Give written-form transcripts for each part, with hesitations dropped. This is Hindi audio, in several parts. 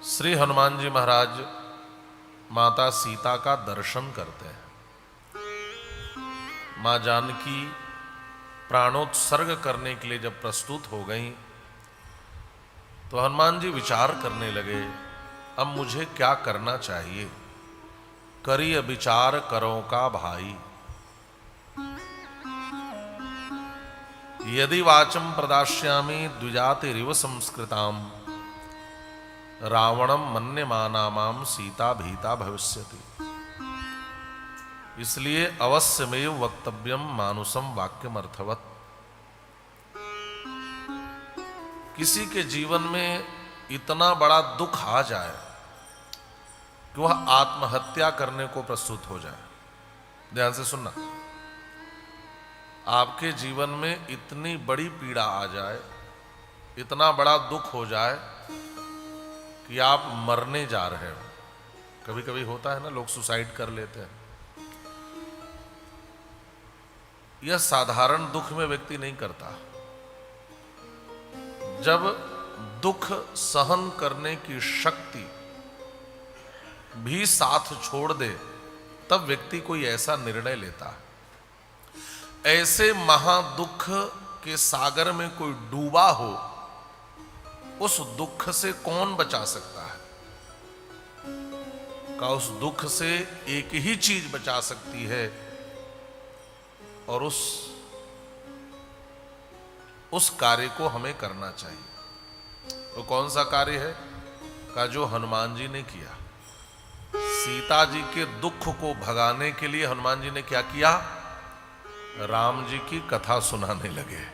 श्री हनुमान जी महाराज माता सीता का दर्शन करते हैं। मां जानकी प्राणोत्सर्ग करने के लिए जब प्रस्तुत हो गई तो हनुमान जी विचार करने लगे, अब मुझे क्या करना चाहिए। करी विचार करो का भाई, यदि वाचम प्रदास्यामि द्विजातिरिव संस्कृताम रावणम मन्यमानामाम सीता भीता भविष्यति। इसलिए अवश्यमेव वक्तव्यम मानुषम वाक्यम अर्थवत। किसी के जीवन में इतना बड़ा दुख आ जाए कि वह आत्महत्या करने को प्रस्तुत हो जाए। ध्यान से सुनना, आपके जीवन में इतनी बड़ी पीड़ा आ जाए, इतना बड़ा दुख हो जाए कि आप मरने जा रहे हो। कभी कभी होता है ना, लोग सुसाइड कर लेते हैं। यह साधारण दुख में व्यक्ति नहीं करता। जब दुख सहन करने की शक्ति भी साथ छोड़ दे तब व्यक्ति कोई ऐसा निर्णय लेता है। ऐसे महादुख के सागर में कोई डूबा हो, उस दुख से कौन बचा सकता है? का उस दुख से एक ही चीज बचा सकती है, और उस कार्य को हमें करना चाहिए। तो कौन सा कार्य है? का जो हनुमान जी ने किया। सीता जी के दुख को भगाने के लिए हनुमान जी ने क्या किया? राम जी की कथा सुनाने लगे।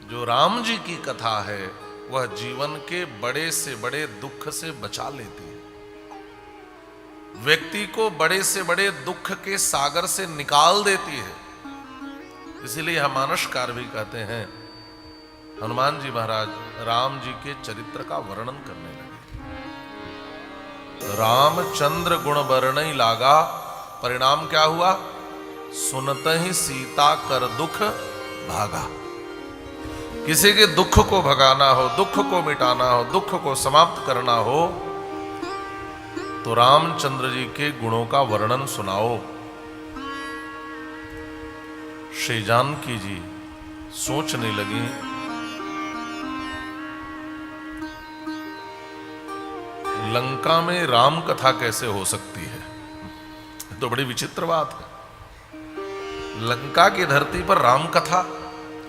जो राम जी की कथा है वह जीवन के बड़े से बड़े दुख से बचा लेती है, व्यक्ति को बड़े से बड़े दुख के सागर से निकाल देती है। इसीलिए हम मानसकार भी कहते हैं, हनुमान जी महाराज राम जी के चरित्र का वर्णन करने लगे। रामचंद्र गुण वर्णई लागा, परिणाम क्या हुआ? सुनत ही सीता कर दुख भागा। किसी के दुख को भगाना हो, दुख को मिटाना हो, दुख को समाप्त करना हो तो रामचंद्र जी के गुणों का वर्णन सुनाओ। श्री जानकी जी सोचने लगी, लंका में राम कथा कैसे हो सकती है? तो बड़ी विचित्र बात है। लंका की धरती पर राम कथा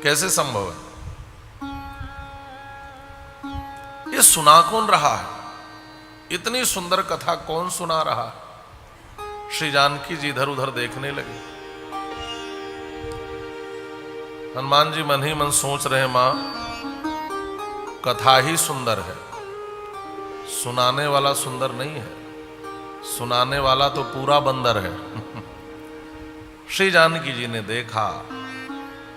कैसे संभव है? ये सुना कौन रहा है? इतनी सुंदर कथा कौन सुना रहा है? श्री जानकी जी इधर उधर देखने लगे। हनुमान जी मन ही मन सोच रहे, मां कथा ही सुंदर है, सुनाने वाला सुंदर नहीं है। सुनाने वाला तो पूरा बंदर है। श्री जानकी जी ने देखा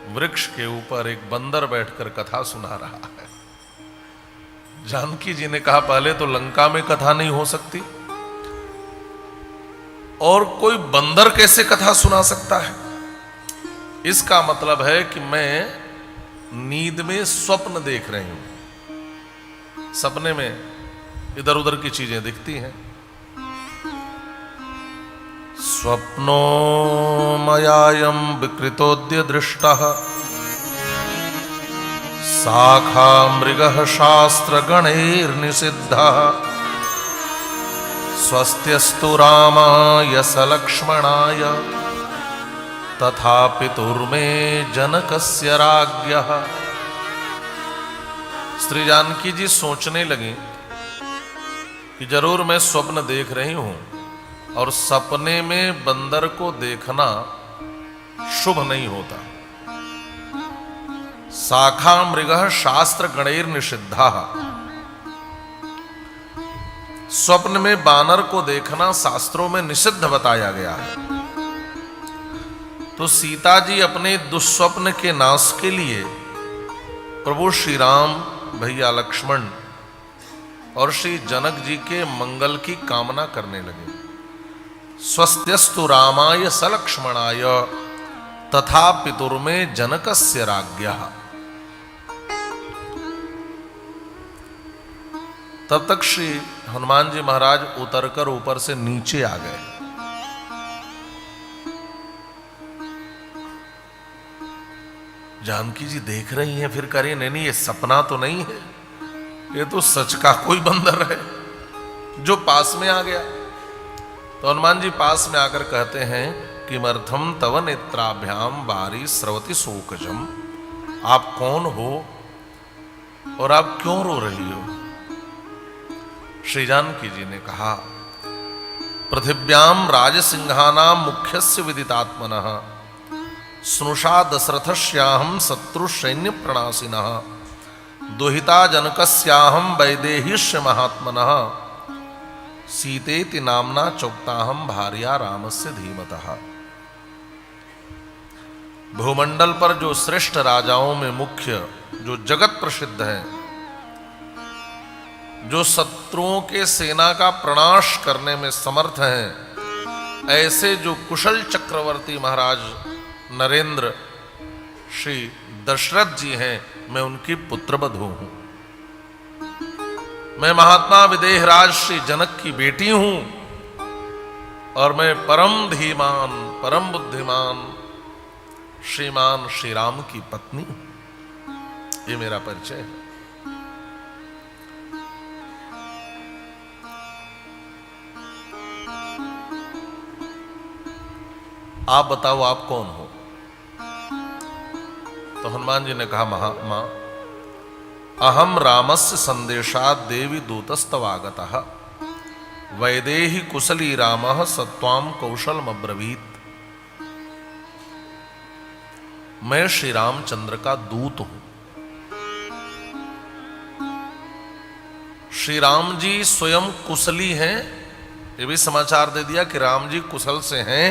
वृक्ष के ऊपर एक बंदर बैठकर कथा सुना रहा है। जानकी जी ने कहा, पहले तो लंका में कथा नहीं हो सकती, और कोई बंदर कैसे कथा सुना सकता है? इसका मतलब है कि मैं नींद में स्वप्न देख रही हूं। सपने में इधर उधर की चीजें दिखती हैं। स्वप्नो मयायम विकृतोद्य दृष्टः शाखा मृगः शास्त्र गणैर्निषिद्धः स्वस्त्यस्तु रामाय सलक्ष्मणाय तथा पितुर्मे जनकस्य राज्ञः। श्री जानकी जी सोचने लगी कि जरूर मैं स्वप्न देख रही हूं, और सपने में बंदर को देखना शुभ नहीं होता। शाखा मृगः शास्त्र गणैर निषिद्धः। स्वप्न में बानर को देखना शास्त्रों में निषिद्ध बताया गया है। तो सीता जी अपने दुस्वप्न के नाश के लिए प्रभु श्री राम, भैया लक्ष्मण और श्री जनक जी के मंगल की कामना करने लगे। स्वस्त्यस्तु रामाय सलक्ष्मणाय तथा पितुर्मे जनकस्य राज्ञः। तब तक श्री हनुमान जी महाराज उतरकर ऊपर से नीचे आ गए। जानकी जी देख रही हैं, फिर कह रही नहीं ये सपना तो नहीं है, ये तो सच का कोई बंदर है जो पास में आ गया। तो हनुमान जी पास में आकर कहते हैं किमर्थम तव नेत्राभ्याम बारी स्रवति शोकजम, आप कौन हो और आप क्यों रो रही हो? श्री जानकी जी ने कहा पृथिव्याम राजसिंहानाम मुख्यस्य विदितात्मनः स्नुषा दशरथस्याहं शत्रु सैन्य प्रणासिनः दुहिता जनकस्याहं वैदेहिष्य महात्मनः सीतेति नाम्ना चोक्ताहं भार्या रामस्य धीमतः। भूमंडल पर जो श्रेष्ठ राजाओं में मुख्य, जो जगत प्रसिद्ध है, जो शत्रुओं के सेना का प्रणाश करने में समर्थ हैं, ऐसे जो कुशल चक्रवर्ती महाराज नरेंद्र श्री दशरथ जी हैं, मैं उनकी पुत्रवधू हूं। मैं महात्मा विदेहराज श्री जनक की बेटी हूं और मैं परम धीमान परम बुद्धिमान श्रीमान श्री राम की पत्नी हूं। ये मेरा परिचय है। आप बताओ आप कौन हो? तो हनुमान जी ने कहा महात्मा अहम रामस्य संदेशात देवी दूतस्तवागतः वैदेही कुशली रामः सत्वाम कौशलमब्रवीत। मैं श्री रामचंद्र का दूत हूं। श्री राम जी स्वयं कुशली हैं, ये भी समाचार दे दिया कि राम जी कुशल से हैं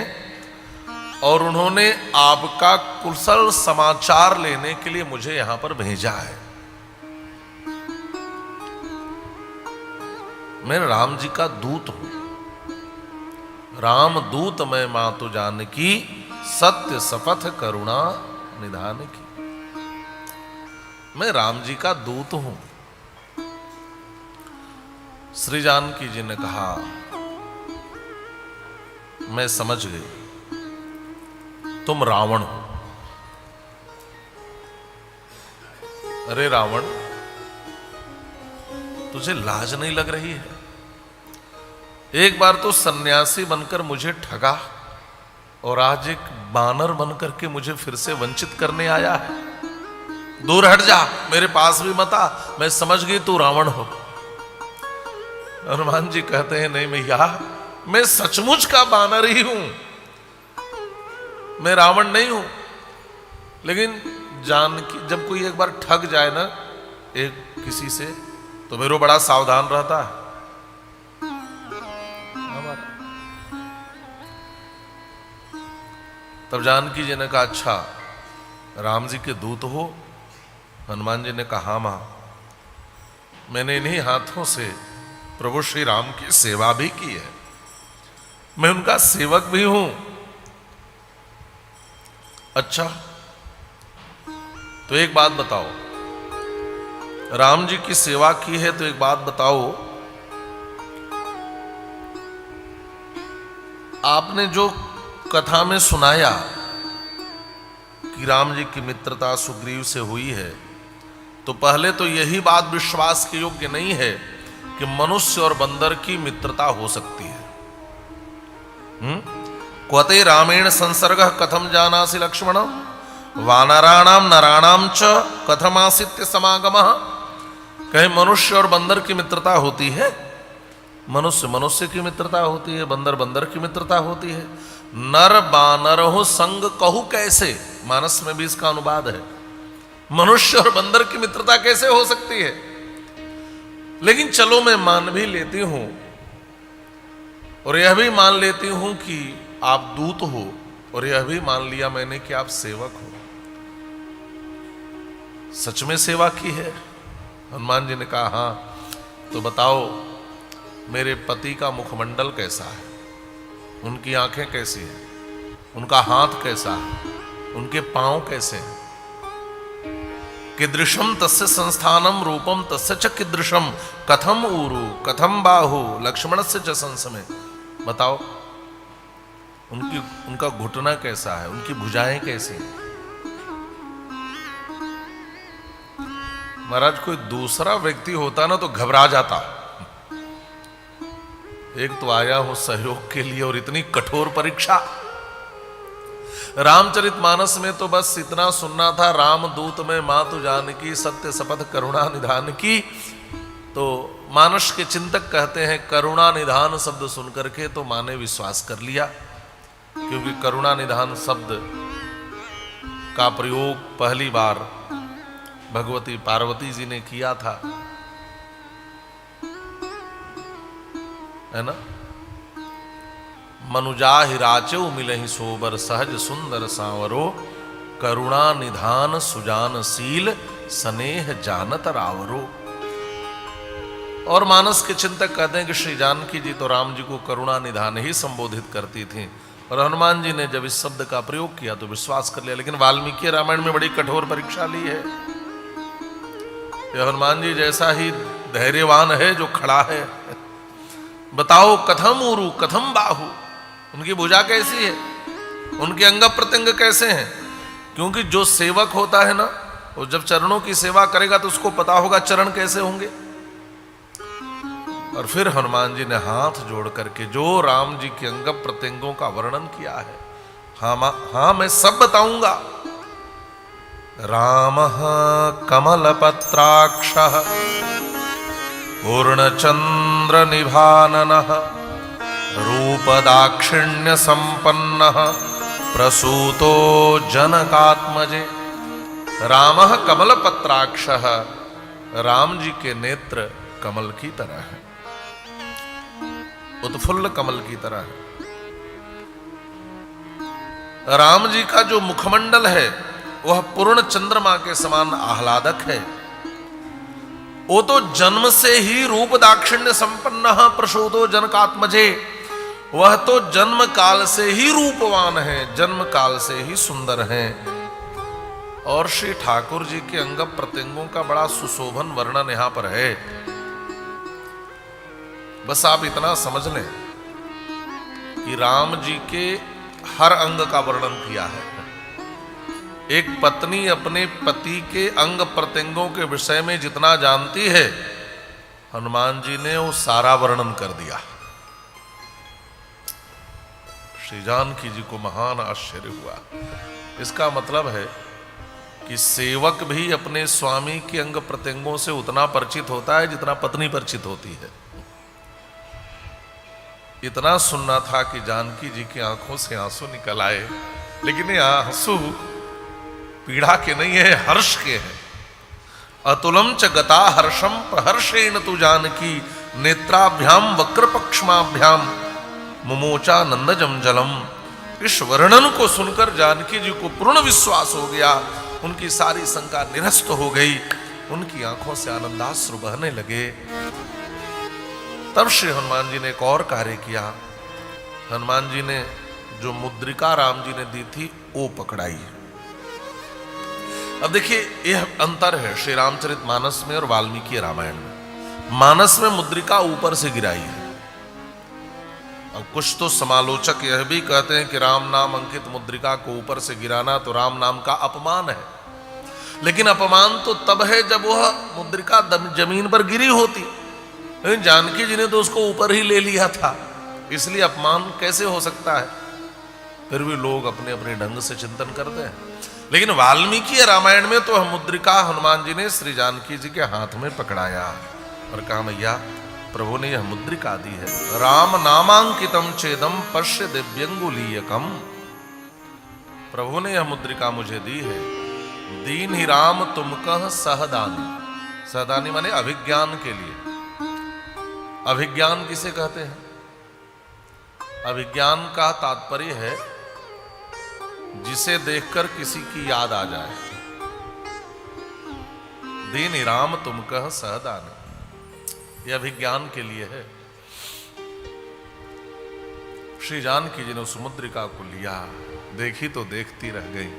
और उन्होंने आपका कुशल समाचार लेने के लिए मुझे यहां पर भेजा है। मैं राम जी का दूत हूं। राम दूत मैं मातु जानकी सत्य शपथ करुणा निधान की। मैं राम जी का दूत हूं। श्री जानकी जी ने कहा मैं समझ गई, तुम रावण हो। अरे रावण, तुझे लाज नहीं लग रही है? एक बार तो सन्यासी बनकर मुझे ठगा और आज एक बानर बनकर के मुझे फिर से वंचित करने आया है। दूर हट जा, मेरे पास भी मत आ, मैं समझ गई तू रावण हो। हनुमान जी कहते हैं नहीं भैया, मैं सचमुच का बानर ही हूं, मैं रावण नहीं हूं। लेकिन जानकी जब कोई एक बार ठग जाए ना एक किसी से, तो मेरे बड़ा सावधान रहता है। तब जानकी जी ने कहा अच्छा राम जी के दूत हो? हनुमान जी ने कहा मां, मैंने इन्हीं हाथों से प्रभु श्री राम की सेवा भी की है, मैं उनका सेवक भी हूं। अच्छा तो एक बात बताओ, राम जी की सेवा की है तो एक बात बताओ, आपने जो कथा में सुनाया कि राम जी की मित्रता सुग्रीव से हुई है, तो पहले तो यही बात विश्वास के योग्य नहीं है कि मनुष्य और बंदर की मित्रता हो सकती है। क्वते रामेण संसर्ग कथम जानासि लक्ष्मण वानराणाम नराणाम च कथमासित्य समागमः। कहीं मनुष्य और बंदर की मित्रता होती है? मनुष्य मनुष्य की मित्रता होती है, बंदर बंदर की मित्रता होती है। नर बानर हो संग कहू कैसे, मानस में भी इसका अनुवाद है। मनुष्य और बंदर की मित्रता कैसे हो सकती है? लेकिन चलो मैं मान भी लेती हूं और यह भी मान लेती हूं कि आप दूत हो, और यह भी मान लिया मैंने कि आप सेवक हो। सच में सेवा की है? हनुमान जी ने कहा हां। तो बताओ मेरे पति का मुखमंडल कैसा है, उनकी आंखें कैसी हैं, उनका हाथ कैसा है, उनके पांव कैसे हैं? कीदृशम तस्य संस्थानम रूपम तस्य च कीदृशम कथम ऊरु कथम बाहु लक्ष्मणस्य च संसमे। बताओ उनका घुटना कैसा है, उनकी भुजाएं कैसी हैं। महाराज कोई दूसरा व्यक्ति होता ना तो घबरा जाता। एक तो आया हो सहयोग के लिए और इतनी कठोर परीक्षा। रामचरितमानस में तो बस इतना सुनना था, राम दूत में मातु जानकी सत्य शपथ करुणा निधान की। तो मानस के चिंतक कहते हैं करुणा निधान शब्द सुनकर के तो माँ ने विश्वास कर लिया, क्योंकि करुणा निधान शब्द का प्रयोग पहली बार भगवती पार्वती जी ने किया था, है ना। मनुजा हिराचो मिलहि सोबर सहज सुंदर सांवरो करुणा निधान सुजान शील स्नेह जानत रावरो। और मानस के चिंतक कहते हैं कि श्री जानकी जी तो राम जी को करुणा निधान ही संबोधित करती थी, और हनुमान जी ने जब इस शब्द का प्रयोग किया तो विश्वास कर लिया। लेकिन वाल्मीकि रामायण में बड़ी कठोर परीक्षा ली है। यह हनुमान जी जैसा ही धैर्यवान है जो खड़ा है। बताओ कथम ऊरु कथम बाहु, उनकी भुजा कैसी है, उनके अंग प्रत्यंग कैसे हैं। क्योंकि जो सेवक होता है ना, वो जब चरणों की सेवा करेगा तो उसको पता होगा चरण कैसे होंगे। और फिर हनुमान जी ने हाथ जोड़ करके जो राम जी के अंग प्रत्यंगों का वर्णन किया है, हाँ मैं सब बताऊंगा। राम कमलपत्राक्षः पूर्णचंद्र निभाननः रूपदाक्षिण्य संपन्नः प्रसूतो जनकात्मजे। रामः कमलपत्राक्षः, राम जी के नेत्र कमल की तरह है, उत्फुल्ल कमल की तरह है। राम जी का जो मुखमंडल है वह पूर्ण चंद्रमा के समान आह्लादक है। वो तो जन्म से ही रूप दाक्षिण्य संपन्न प्रसूतो जनकात्मजे, वह तो जन्म काल से ही रूपवान है, जन्म काल से ही सुंदर है। और श्री ठाकुर जी के अंग प्रत्यंगों का बड़ा सुशोभन वर्णन यहां पर है। बस आप इतना समझ लें कि राम जी के हर अंग का वर्णन किया है। एक पत्नी अपने पति के अंग प्रत्यंगों के विषय में जितना जानती है, हनुमान जी ने वो सारा वर्णन कर दिया। श्री जानकी जी को महान आश्चर्य हुआ। इसका मतलब है कि सेवक भी अपने स्वामी के अंग प्रत्यंगों से उतना परिचित होता है जितना पत्नी परिचित होती है। इतना सुनना था कि जानकी जी की आंखों से आंसू निकल आए, लेकिन ये आंसू पीड़ा के नहीं है, हर्ष के हैं। अतुलम च गता हर्षम प्रहर्षेण तु जानकी नेत्राभ्याम वक्रपक्ष्माभ्याम मुमोचा नंदजम जलम। इस वर्णन को सुनकर जानकी जी को पूर्ण विश्वास हो गया, उनकी सारी शंका निरस्त हो गई, उनकी आंखों से आनंदाश्रु बहने लगे। तब श्री हनुमान जी ने एक और कार्य किया। हनुमान जी ने जो मुद्रिका राम जी ने दी थी वो पकड़ाई। अब देखिए यह अंतर है श्री रामचरितमानस में और वाल्मीकि रामायण में। मानस में मुद्रिका ऊपर से गिराई है। अब कुछ तो समालोचक यह भी कहते हैं कि राम नाम अंकित मुद्रिका को ऊपर से गिराना तो राम नाम का अपमान है। लेकिन अपमान तो तब है जब वह मुद्रिका जमीन पर गिरी होती। लेकिन जानकी जी ने तो उसको ऊपर ही ले लिया था, इसलिए अपमान कैसे हो सकता है। फिर भी लोग अपने अपने ढंग से चिंतन करते हैं। लेकिन वाल्मीकि रामायण में तो मुद्रिका हनुमान जी ने श्री जानकी जी के हाथ में पकड़ाया और कहा मैया प्रभु ने यह मुद्रिका दी है। राम नामांकितम चेदम पश्य दिव्यंगुलीयकम। प्रभु ने यह मुद्रिका मुझे दी है। दीन ही राम तुम कह सहदानी। सहदानी माने अभिज्ञान के लिए। अभिज्ञान किसे कहते हैं? अभिज्ञान का तात्पर्य है जिसे देखकर किसी की याद आ जाए। दीन ही राम तुम कह सहदानी, यह अभिज्ञान के लिए है। श्री जानकी जी ने उस मुद्रिका को लिया, देखी तो देखती रह गई।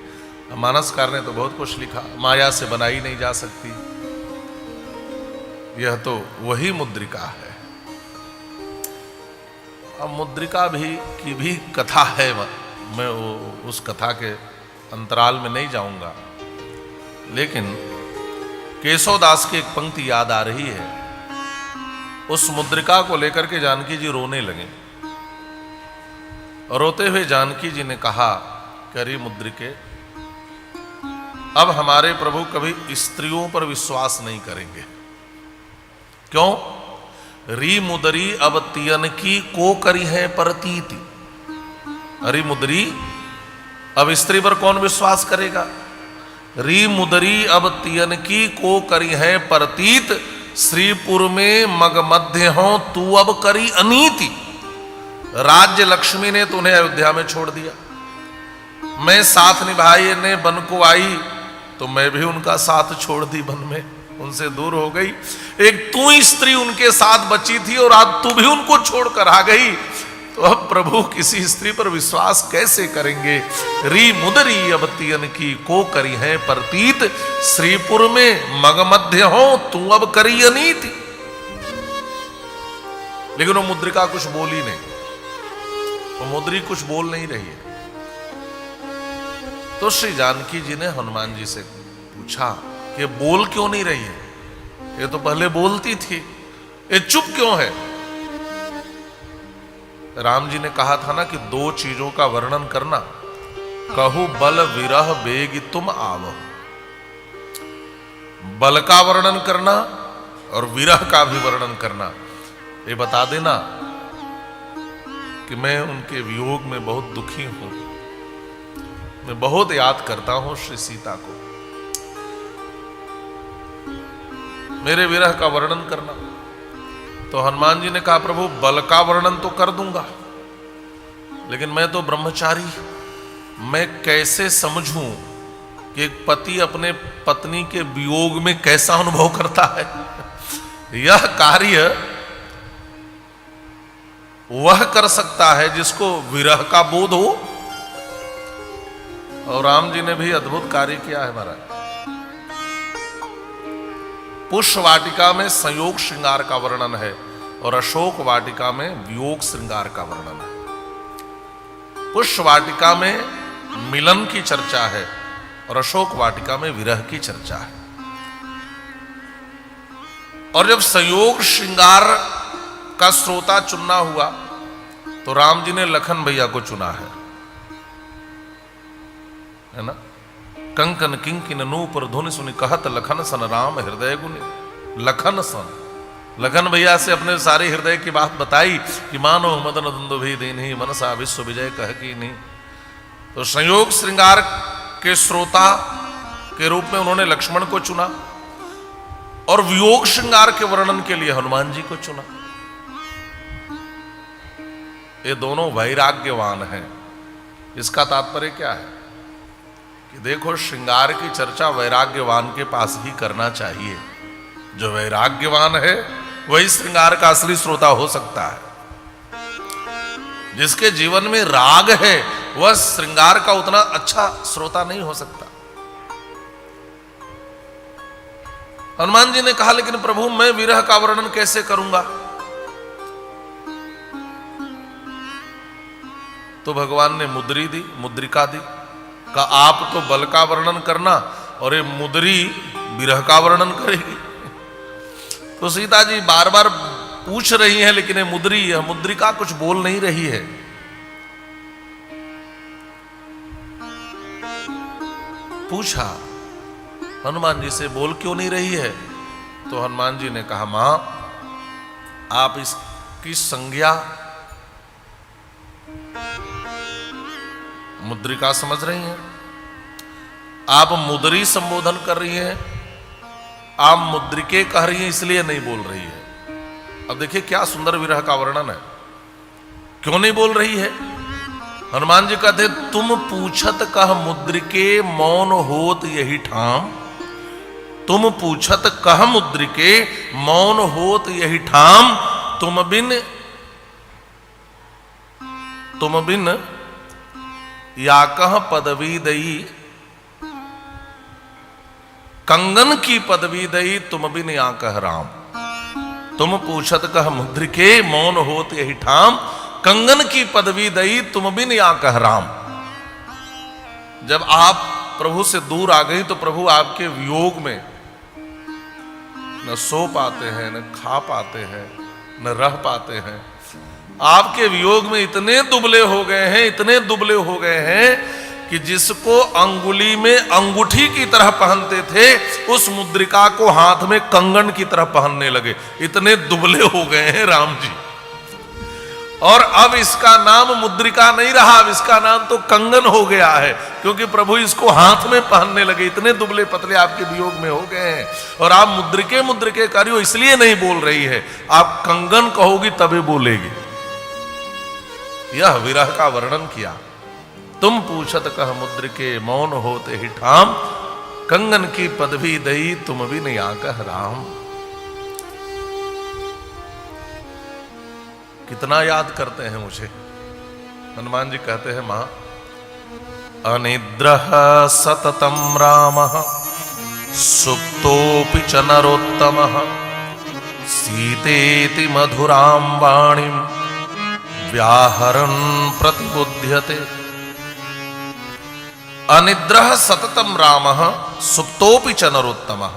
मानसकार ने तो बहुत कुछ लिखा, माया से बनाई नहीं जा सकती, यह तो वही मुद्रिका है। अब मुद्रिका की भी कथा है, मैं उस कथा के अंतराल में नहीं जाऊंगा, लेकिन केशवदास की एक पंक्ति याद आ रही है। उस मुद्रिका को लेकर के जानकी जी रोने लगे। रोते हुए जानकी जी ने कहा कि अरे मुद्रिके, अब हमारे प्रभु कभी स्त्रियों पर विश्वास नहीं करेंगे। क्यों? री मुदरी अब तियन की को करी है परतीति। अरे मुदरी, अब स्त्री पर कौन विश्वास करेगा? री मुदरी अब तियन की को करी है परतीत, श्रीपुर में मग मध्य हो तू अब करी अनीति। राज्य लक्ष्मी ने तुम्हें अयोध्या में छोड़ दिया, मैं साथ निभाई ने बन को आई, तो मैं भी उनका साथ छोड़ दी, बन में उनसे दूर हो गई। एक तू ही स्त्री उनके साथ बची थी और आज तू भी उनको छोड़कर आ गई, तो अब प्रभु किसी स्त्री पर विश्वास कैसे करेंगे? री मुदरी अब तियन की को करी है परतीत, श्रीपुर में मग मध्य हो तू अब करी अनीति। लेकिन वो मुद्रिका कुछ बोली नहीं, वो मुद्री कुछ बोल नहीं रही है। तो श्री जानकी जी ने हनुमान जी से पूछा कि बोल क्यों नहीं रही है? ये तो पहले बोलती थी, ये चुप क्यों है? राम जी ने कहा था ना कि दो चीजों का वर्णन करना, कहू बल विरह बेग तुम आवो। बल का वर्णन करना और विरह का भी वर्णन करना। ये बता देना कि मैं उनके वियोग में बहुत दुखी हूं, मैं बहुत याद करता हूं श्री सीता को। मेरे विरह का वर्णन करना। तो हनुमान जी ने कहा प्रभु बल का वर्णन तो कर दूंगा, लेकिन मैं तो ब्रह्मचारी, मैं कैसे समझूं कि एक पति अपने पत्नी के वियोग में कैसा अनुभव करता है? यह कार्य वह कर सकता है जिसको विरह का बोध हो। और राम जी ने भी अद्भुत कार्य किया है महाराज। पुष्प वाटिका में संयोग श्रृंगार का वर्णन है और अशोक वाटिका में वियोग श्रृंगार का वर्णन है। पुष्प वाटिका में मिलन की चर्चा है और अशोक वाटिका में विरह की चर्चा है। और जब संयोग श्रृंगार का श्रोता चुनना हुआ तो राम जी ने लखन भैया को चुना है ना। कंकन किंकिन नूपुर धुनि सुनि कहत लखन सन राम हृदय गुनि। लखन सन, लखन भैया से अपने सारे हृदय की बात बताई कि मानो मदन दुंदुभि दीन्हि मनसा विश्व विजय कह की नहीं। तो संयोग श्रृंगार के श्रोता के रूप में उन्होंने लक्ष्मण को चुना और वियोग श्रृंगार के वर्णन के लिए हनुमान जी को चुना। ये दोनों वैराग्यवान हैं। इसका तात्पर्य क्या है कि देखो, श्रृंगार की चर्चा वैराग्यवान के पास ही करना चाहिए। जो वैराग्यवान है वही श्रृंगार का असली श्रोता हो सकता है। जिसके जीवन में राग है वह श्रृंगार का उतना अच्छा श्रोता नहीं हो सकता। हनुमान जी ने कहा लेकिन प्रभु मैं विरह का वर्णन कैसे करूंगा? तो भगवान ने मुद्री दी, मुद्रिका दी, का आप तो बल का वर्णन करना और ये मुद्री विरह का वर्णन करेगी। तो सीता जी बार बार पूछ रही हैं, लेकिन ये मुद्री, यह मुद्रिका कुछ बोल नहीं रही है। पूछा हनुमान जी से बोल क्यों नहीं रही है? तो हनुमान जी ने कहा मां आप इसकी संज्ञा मुद्रिका समझ रही हैं, आप मुद्री संबोधन कर रही हैं, आप मुद्रिके कह रही हैं, इसलिए नहीं बोल रही है। अब देखिए क्या सुंदर विरह का वर्णन है। क्यों नहीं बोल रही है? हनुमान जी कहते तुम पूछत कह मुद्रिके मौन होत यही ठाम। तुम पूछत कह मुद्रिके मौन होत यही ठाम। तुम बिन या कह पदवी दई कंगन की पदवी दई तुम बिन या कह राम। तुम पूछत कह मुद्रिके मौन होत यही ठाम। कंगन की पदवी दई तुम बिन या कह राम। जब आप प्रभु से दूर आ गई तो प्रभु आपके वियोग में न सो पाते हैं, न खा पाते हैं, न रह पाते हैं। आपके वियोग में इतने दुबले हो गए हैं, इतने दुबले हो गए हैं कि जिसको अंगुली में अंगूठी की तरह पहनते थे उस मुद्रिका को हाथ में कंगन की तरह पहनने लगे। इतने दुबले हो गए हैं राम जी। और अब इसका नाम मुद्रिका नहीं रहा, अब इसका नाम तो कंगन हो गया है, क्योंकि प्रभु इसको हाथ में पहनने लगे। इतने दुबले पतले आपके वियोग में हो गए हैं। और आप मुद्रिके मुद्रिके करियो इसलिए नहीं बोल रही है, आप कंगन कहोगी तभी बोलेगी। यह विरह का वर्णन किया। तुम पूछत कह मुद्रिके मौन होते ही ठाम। कंगन की पदवी दई तुम भी नहीं आकह राम। कितना याद करते हैं मुझे। हनुमान जी कहते हैं मां अनिद्रह सततम रामः सुप्तोपि च नरोत्तमः सीतेति मधुरां वाणीं व्याहरन् प्रतिबुध्यते। अनिद्रह सततम रामः सुप्तोपि च नरोत्तमः।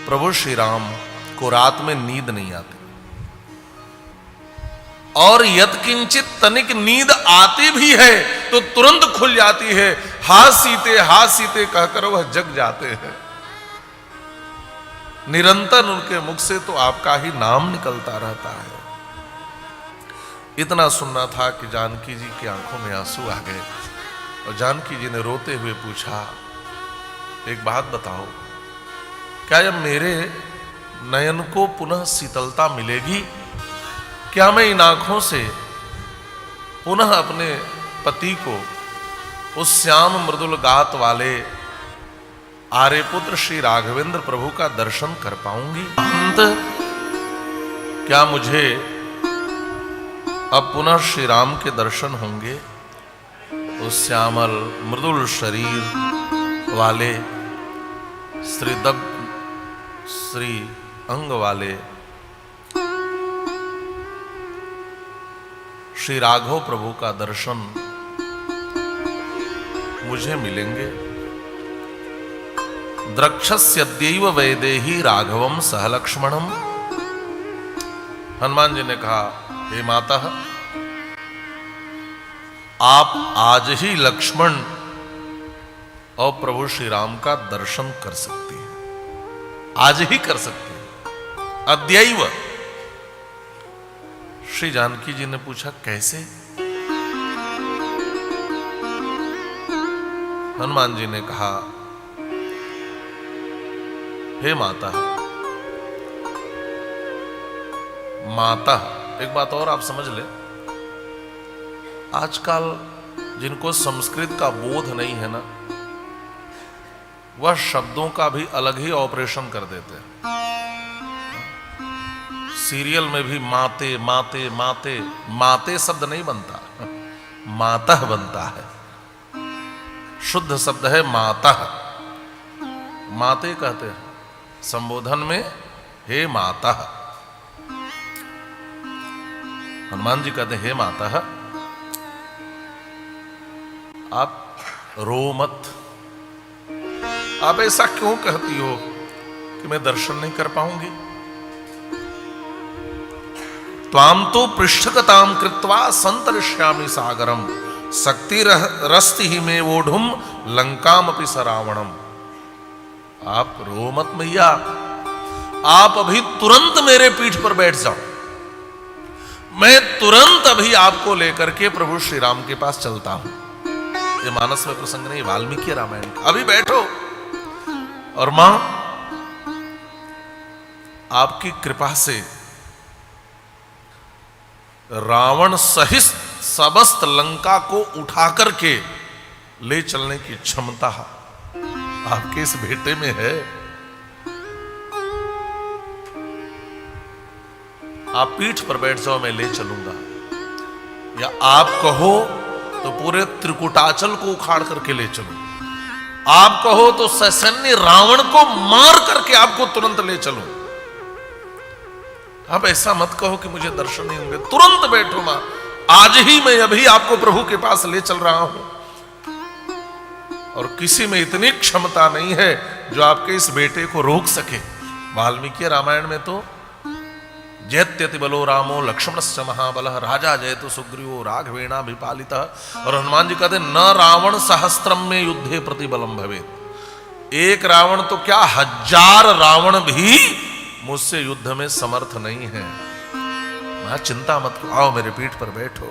प्रभु श्री राम को रात में नींद नहीं आती, और यत्किंचित तनिक नींद आती भी है तो तुरंत खुल जाती है। हा सीते कहकर वह जग जाते हैं। निरंतर उनके मुख से तो आपका ही नाम निकलता रहता है। इतना सुनना था कि जानकी जी की आंखों में आंसू आ गए और जानकी जी ने रोते हुए पूछा, एक बात बताओ, क्या जब मेरे नयन को पुनः शीतलता मिलेगी, क्या मैं इन आंखों से पुनः अपने पति को, उस श्याम मृदुल गात वाले आर्यपुत्र श्री राघवेंद्र प्रभु का दर्शन कर पाऊंगी? क्या मुझे अब पुनः श्री राम के दर्शन होंगे? उस श्यामल मृदुल शरीर वाले, श्री अंग वाले श्री राघव प्रभु का दर्शन मुझे मिलेंगे? द्रक्षस्यद्यैव वैदेही राघवम सह लक्ष्मणम। हनुमान जी ने कहा, हे माता, आप आज ही लक्ष्मण और प्रभु श्री राम का दर्शन कर सकती हैं, आज ही कर सकती हैं। अद्यैव। श्री जानकी जी ने पूछा, कैसे? हनुमान जी ने कहा, हे माता, माता, एक बात और आप समझ ले, आजकल जिनको संस्कृत का बोध नहीं है ना, वह शब्दों का भी अलग ही ऑपरेशन कर देते हैं। सीरियल में भी माते माते माते, माते शब्द नहीं बनता, माता बनता है। शुद्ध शब्द है माता। माते कहते हैं संबोधन में, हे माता। हनुमान जी कहते हैं, हे माता, आप रो मत। आप ऐसा क्यों कहती हो कि मैं दर्शन नहीं कर पाऊंगी? त्वाम तो पृष्ठकताम कृत्वा संतरिष्यामि सागरम शक्ति रस्ति ही में वोढ़ुम लंकाम अपि सरावणम। आप रो मत मैया, आप अभी तुरंत मेरे पीठ पर बैठ जाओ, मैं तुरंत अभी आपको लेकर के प्रभु श्री राम के पास चलता हूं। ये मानस में प्रसंग नहीं, वाल्मीकि रामायण का। अभी बैठो। और मां, आपकी कृपा से रावण सहित समस्त लंका को उठा करके ले चलने की क्षमता आपके इस बेटे में है। आप पीठ पर बैठ जाओ, मैं ले चलूंगा। या आप कहो तो पूरे त्रिकुटाचल को उखाड़ करके ले चलो। आप कहो तो ससैन्य रावण को मार करके आपको तुरंत ले चलूं। आप ऐसा मत कहो कि मुझे दर्शन नहीं होंगे, तुरंत बैठो मां, आज ही मैं अभी आपको प्रभु के पास ले चल रहा हूं। और किसी में इतनी क्षमता नहीं है जो आपके इस बेटे को रोक सके। वाल्मीकि रामायण में तो जयत्यति बलो रामो लक्ष्मणस्य महाबलः राजा जयतु सुग्रीवो राघवेणाभिपालितः। और हनुमान जी कहते न रावण सहस्त्रम में युद्धे प्रतिबलम भवेत्। एक रावण तो क्या 1000 रावण भी मुझसे युद्ध में समर्थ नहीं है। मैं चिंता मत करो, आओ मेरे पीठ पर बैठो।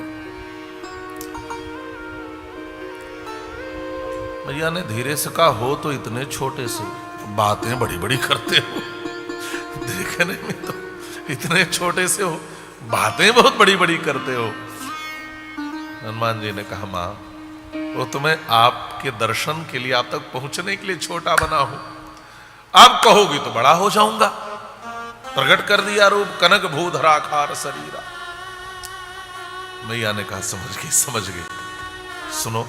भैया ने धीरे से कहा, हो तो इतने छोटे से, बातें बड़ी बड़ी करते हो, देखने में तो इतने छोटे से हो, बातें बहुत बड़ी बड़ी करते हो। हनुमान जी ने कहा, मां वो तुम्हें आपके दर्शन के लिए, आप तक पहुंचने के लिए छोटा बना हूं, आप कहोगी तो बड़ा हो जाऊंगा। प्रकट कर दिया रूप कनक भूधराकार शरीरा। मैया ने कहा, समझ गई समझ गई, सुनो,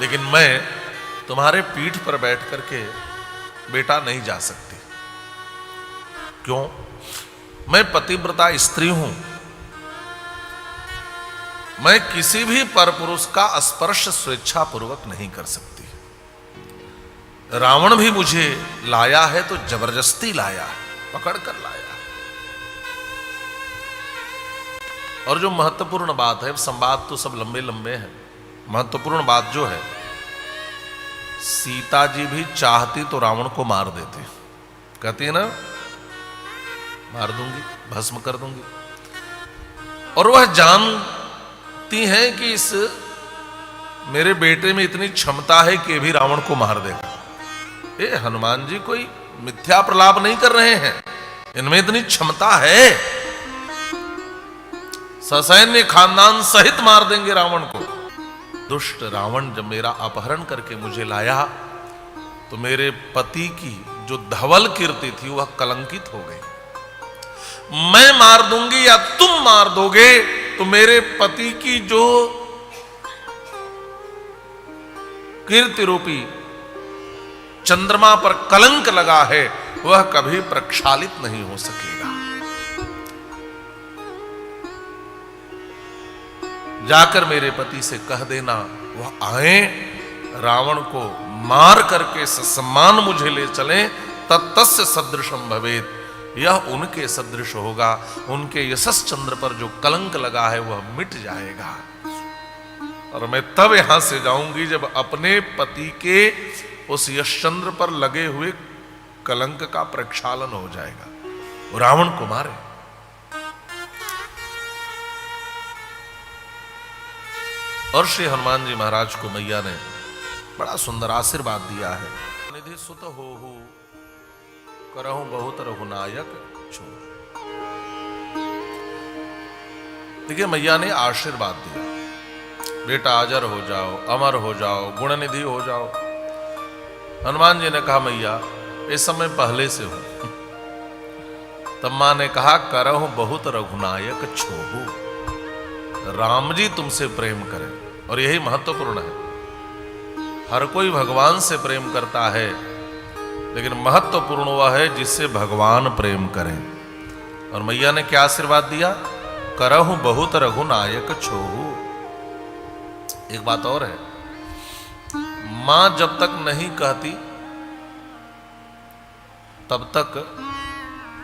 लेकिन मैं तुम्हारे पीठ पर बैठ करके बेटा नहीं जा सकती। क्यों? मैं पतिव्रता स्त्री हूं, मैं किसी भी परपुरुष का स्पर्श स्वेच्छा पूर्वक नहीं कर सकती। रावण भी मुझे लाया है तो जबरदस्ती लाया, पकड़ कर लाया। और जो महत्वपूर्ण बात है, संवाद तो सब लंबे लंबे हैं, महत्वपूर्ण बात जो है, सीता जी भी चाहती तो रावण को मार देते, कहती है ना, मार दूंगी, भस्म कर दूंगी। और वह जानती हैं कि इस मेरे बेटे में इतनी क्षमता है कि भी रावण को मार देगा। ये हनुमान जी कोई मिथ्या प्रलाप नहीं कर रहे हैं, इनमें इतनी क्षमता है, ससैन्य खानदान सहित मार देंगे रावण को। दुष्ट रावण जब मेरा अपहरण करके मुझे लाया तो मेरे पति की जो धवल कीर्ति थी वह कलंकित हो गई। मैं मार दूंगी या तुम मार दोगे तो मेरे पति की जो कीर्ति रूपी चंद्रमा पर कलंक लगा है वह कभी प्रक्षालित नहीं हो सकेगा। जाकर मेरे पति से कह देना वह आए, रावण को मार करके सम्मान मुझे ले चले, तत्तस्य सदृशम भवेत्, यह उनके सदृश होगा, उनके यशस चंद्र पर जो कलंक लगा है वह मिट जाएगा। और मैं तब यहां से जाऊंगी जब अपने पति के उस यश चंद्र पर लगे हुए कलंक का प्रक्षालन हो जाएगा, वो रावण को मारे। और श्री हनुमान जी महाराज को मैया ने बड़ा सुंदर आशीर्वाद दिया है। निधि सुत होहु करहु बहुत रघुनायक छो। देखिए मैया ने आशीर्वाद दिया, बेटा अजर हो जाओ, अमर हो जाओ, गुण निधि हो जाओ। हनुमान जी ने कहा मैया इस समय पहले से हो। तब मां ने कहा करहु बहुत रघुनायक छोहु, राम जी तुमसे प्रेम करें। और यही महत्वपूर्ण है, हर कोई भगवान से प्रेम करता है, लेकिन महत्वपूर्ण वह है जिससे भगवान प्रेम करें। और मैया ने क्या आशीर्वाद दिया? करहु बहुत रघुनायक छोहु। एक बात और है, मां जब तक नहीं कहती तब तक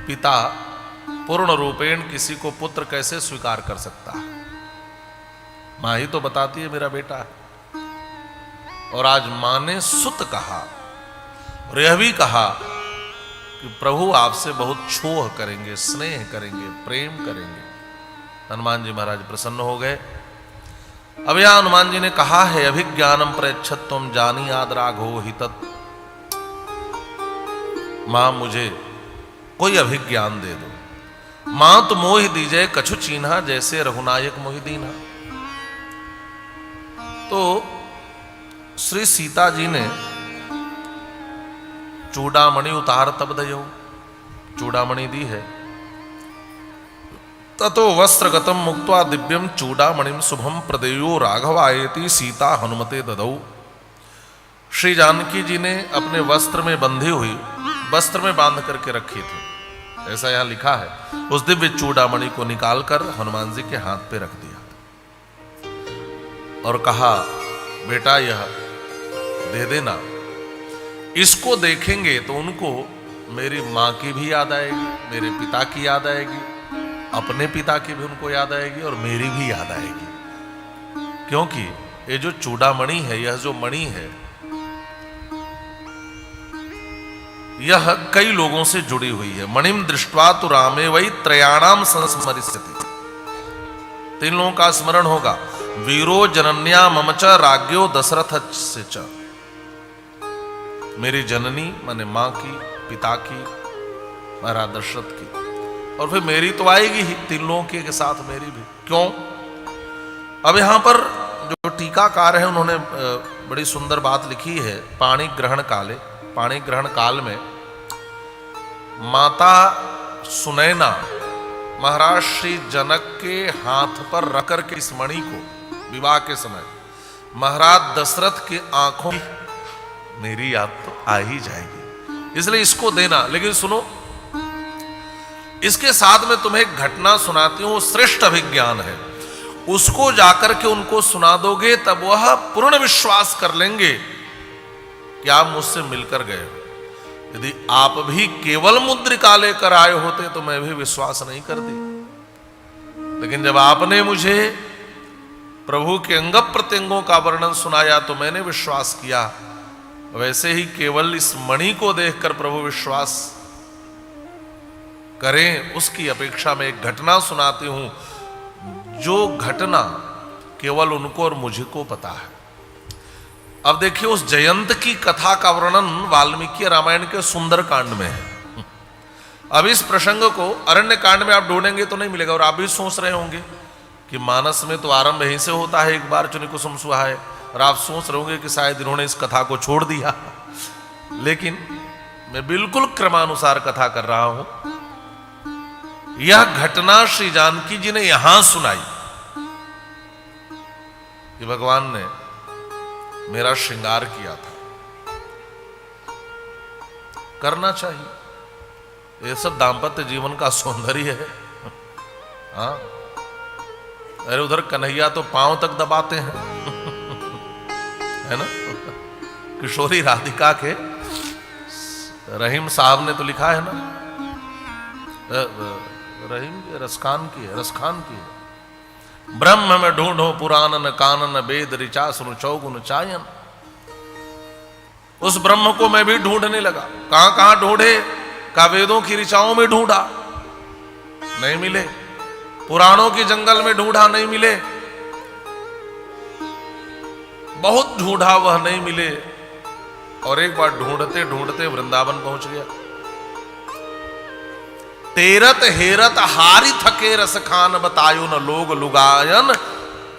पिता पूर्ण रूपेण किसी को पुत्र कैसे स्वीकार कर सकता है? मां ही तो बताती है मेरा बेटा है। और आज मां ने सुत कहा और यह भी कहा कि प्रभु आपसे बहुत छोह करेंगे, स्नेह करेंगे, प्रेम करेंगे। हनुमान जी महाराज प्रसन्न हो गए। अब यह हनुमान जी ने कहा है अभिज्ञानम प्रयच्छत्वम जानी आदराघो हितत्। मां मुझे कोई अभिज्ञान दे दो, मां तो मोहि दीजिए कछु चीन्हा जैसे रघुनायक मोहि दीन्हा। तो श्री सीता जी ने चूड़ामणि उतार तब दयो, चूड़ामणि दी है। ततो वस्त्रगतम मुक्त्वा दिव्यम चूड़ामणिम शुभम प्रदेयो राघवायेति सीता हनुमते ददौ। श्री जानकी जी ने अपने वस्त्र में बंधी हुई, वस्त्र में बांध करके रखी थी, ऐसा यहां लिखा है। उस दिव्य चूड़ामणि को निकालकर हनुमान जी के हाथ पे रख दिया और कहा, बेटा यह दे देना, इसको देखेंगे तो उनको मेरी मां की भी याद आएगी, मेरे पिता की याद आएगी, अपने पिता की भी उनको याद आएगी और मेरी भी याद आएगी। क्योंकि ये जो चूड़ामणि है, यह जो मणि है, यह कई लोगों से जुड़ी हुई है। मणिम दृष्ट्वा तु रामे वही त्रयाणाम संस्मरिष्यति, 3 लोगों का स्मरण होगा। वीरो जनन्या मम च राज्ञो दशरथ से च, मेरी जननी माने मां की, पिता की, महाराज दशरथ की, और फिर मेरी तो आएगी ही, 3 लोगों के साथ मेरी भी। क्यों? अब यहां पर जो टीकाकार है उन्होंने बड़ी सुंदर बात लिखी है। पाणी ग्रहण काले, पाणी ग्रहण काल में माता सुनैना महाराज श्री जनक के हाथ पर रख करके इस मणि को विवाह के समय महाराज दशरथ की आंखों में मेरी याद तो आ ही जाएगी, इसलिए इसको देना। लेकिन सुनो, इसके साथ में तुम्हें एक घटना सुनाती हूं, श्रेष्ठ अभिज्ञान है, उसको जाकर के उनको सुना दोगे तब वह पूर्ण विश्वास कर लेंगे कि आप मुझसे मिलकर गए हो। यदि आप भी केवल मुद्रिका लेकर आए होते तो मैं भी विश्वास नहीं करती, लेकिन जब आपने मुझे प्रभु के अंग प्रत्यंगों का वर्णन सुनाया तो मैंने विश्वास किया। वैसे ही केवल इस मणि को देखकर प्रभु विश्वास करें, उसकी अपेक्षा में एक घटना सुनाती हूं, जो घटना केवल उनको और मुझे को पता है। अब देखिए, उस जयंत की कथा का वर्णन वाल्मीकि रामायण के सुंदर कांड में है। अब इस प्रसंग को अरण्य कांड में आप ढूंढेंगे तो नहीं मिलेगा। और आप भी सोच रहे होंगे कि मानस में तो आरंभ यहीं से होता है, एक बार चुनि कुसुम सुहाए, और आप सोच रहे होंगे कि शायद इन्होंने इस कथा को छोड़ दिया। लेकिन मैं बिल्कुल क्रमानुसार कथा कर रहा हूं। यह घटना श्री जानकी जी ने यहां सुनाई कि भगवान ने मेरा श्रृंगार किया था। करना चाहिए, ये सब दांपत्य जीवन का सौंदर्य है। हाँ, अरे उधर कन्हैया तो पांव तक दबाते हैं है ना। किशोरी राधिका के रहीम साहब ने तो लिखा है ना, रहीम रसखान की है, रसखान की है। ब्रह्म में ढूंढो पुराणन कानन वेद ऋचा सुनु चौगुन चायन। उस ब्रह्म को मैं भी ढूंढने लगा। कहां कहां ढूंढे? का वेदों की ऋचाओं में ढूंढा, नहीं मिले। पुराणों के जंगल में ढूंढा, नहीं मिले। बहुत ढूंढा, वह नहीं मिले। और एक बार ढूंढते ढूंढते वृंदावन पहुंच गया। तेरत हेरत हारी थके रस खान बतायो न लोग लुगायन।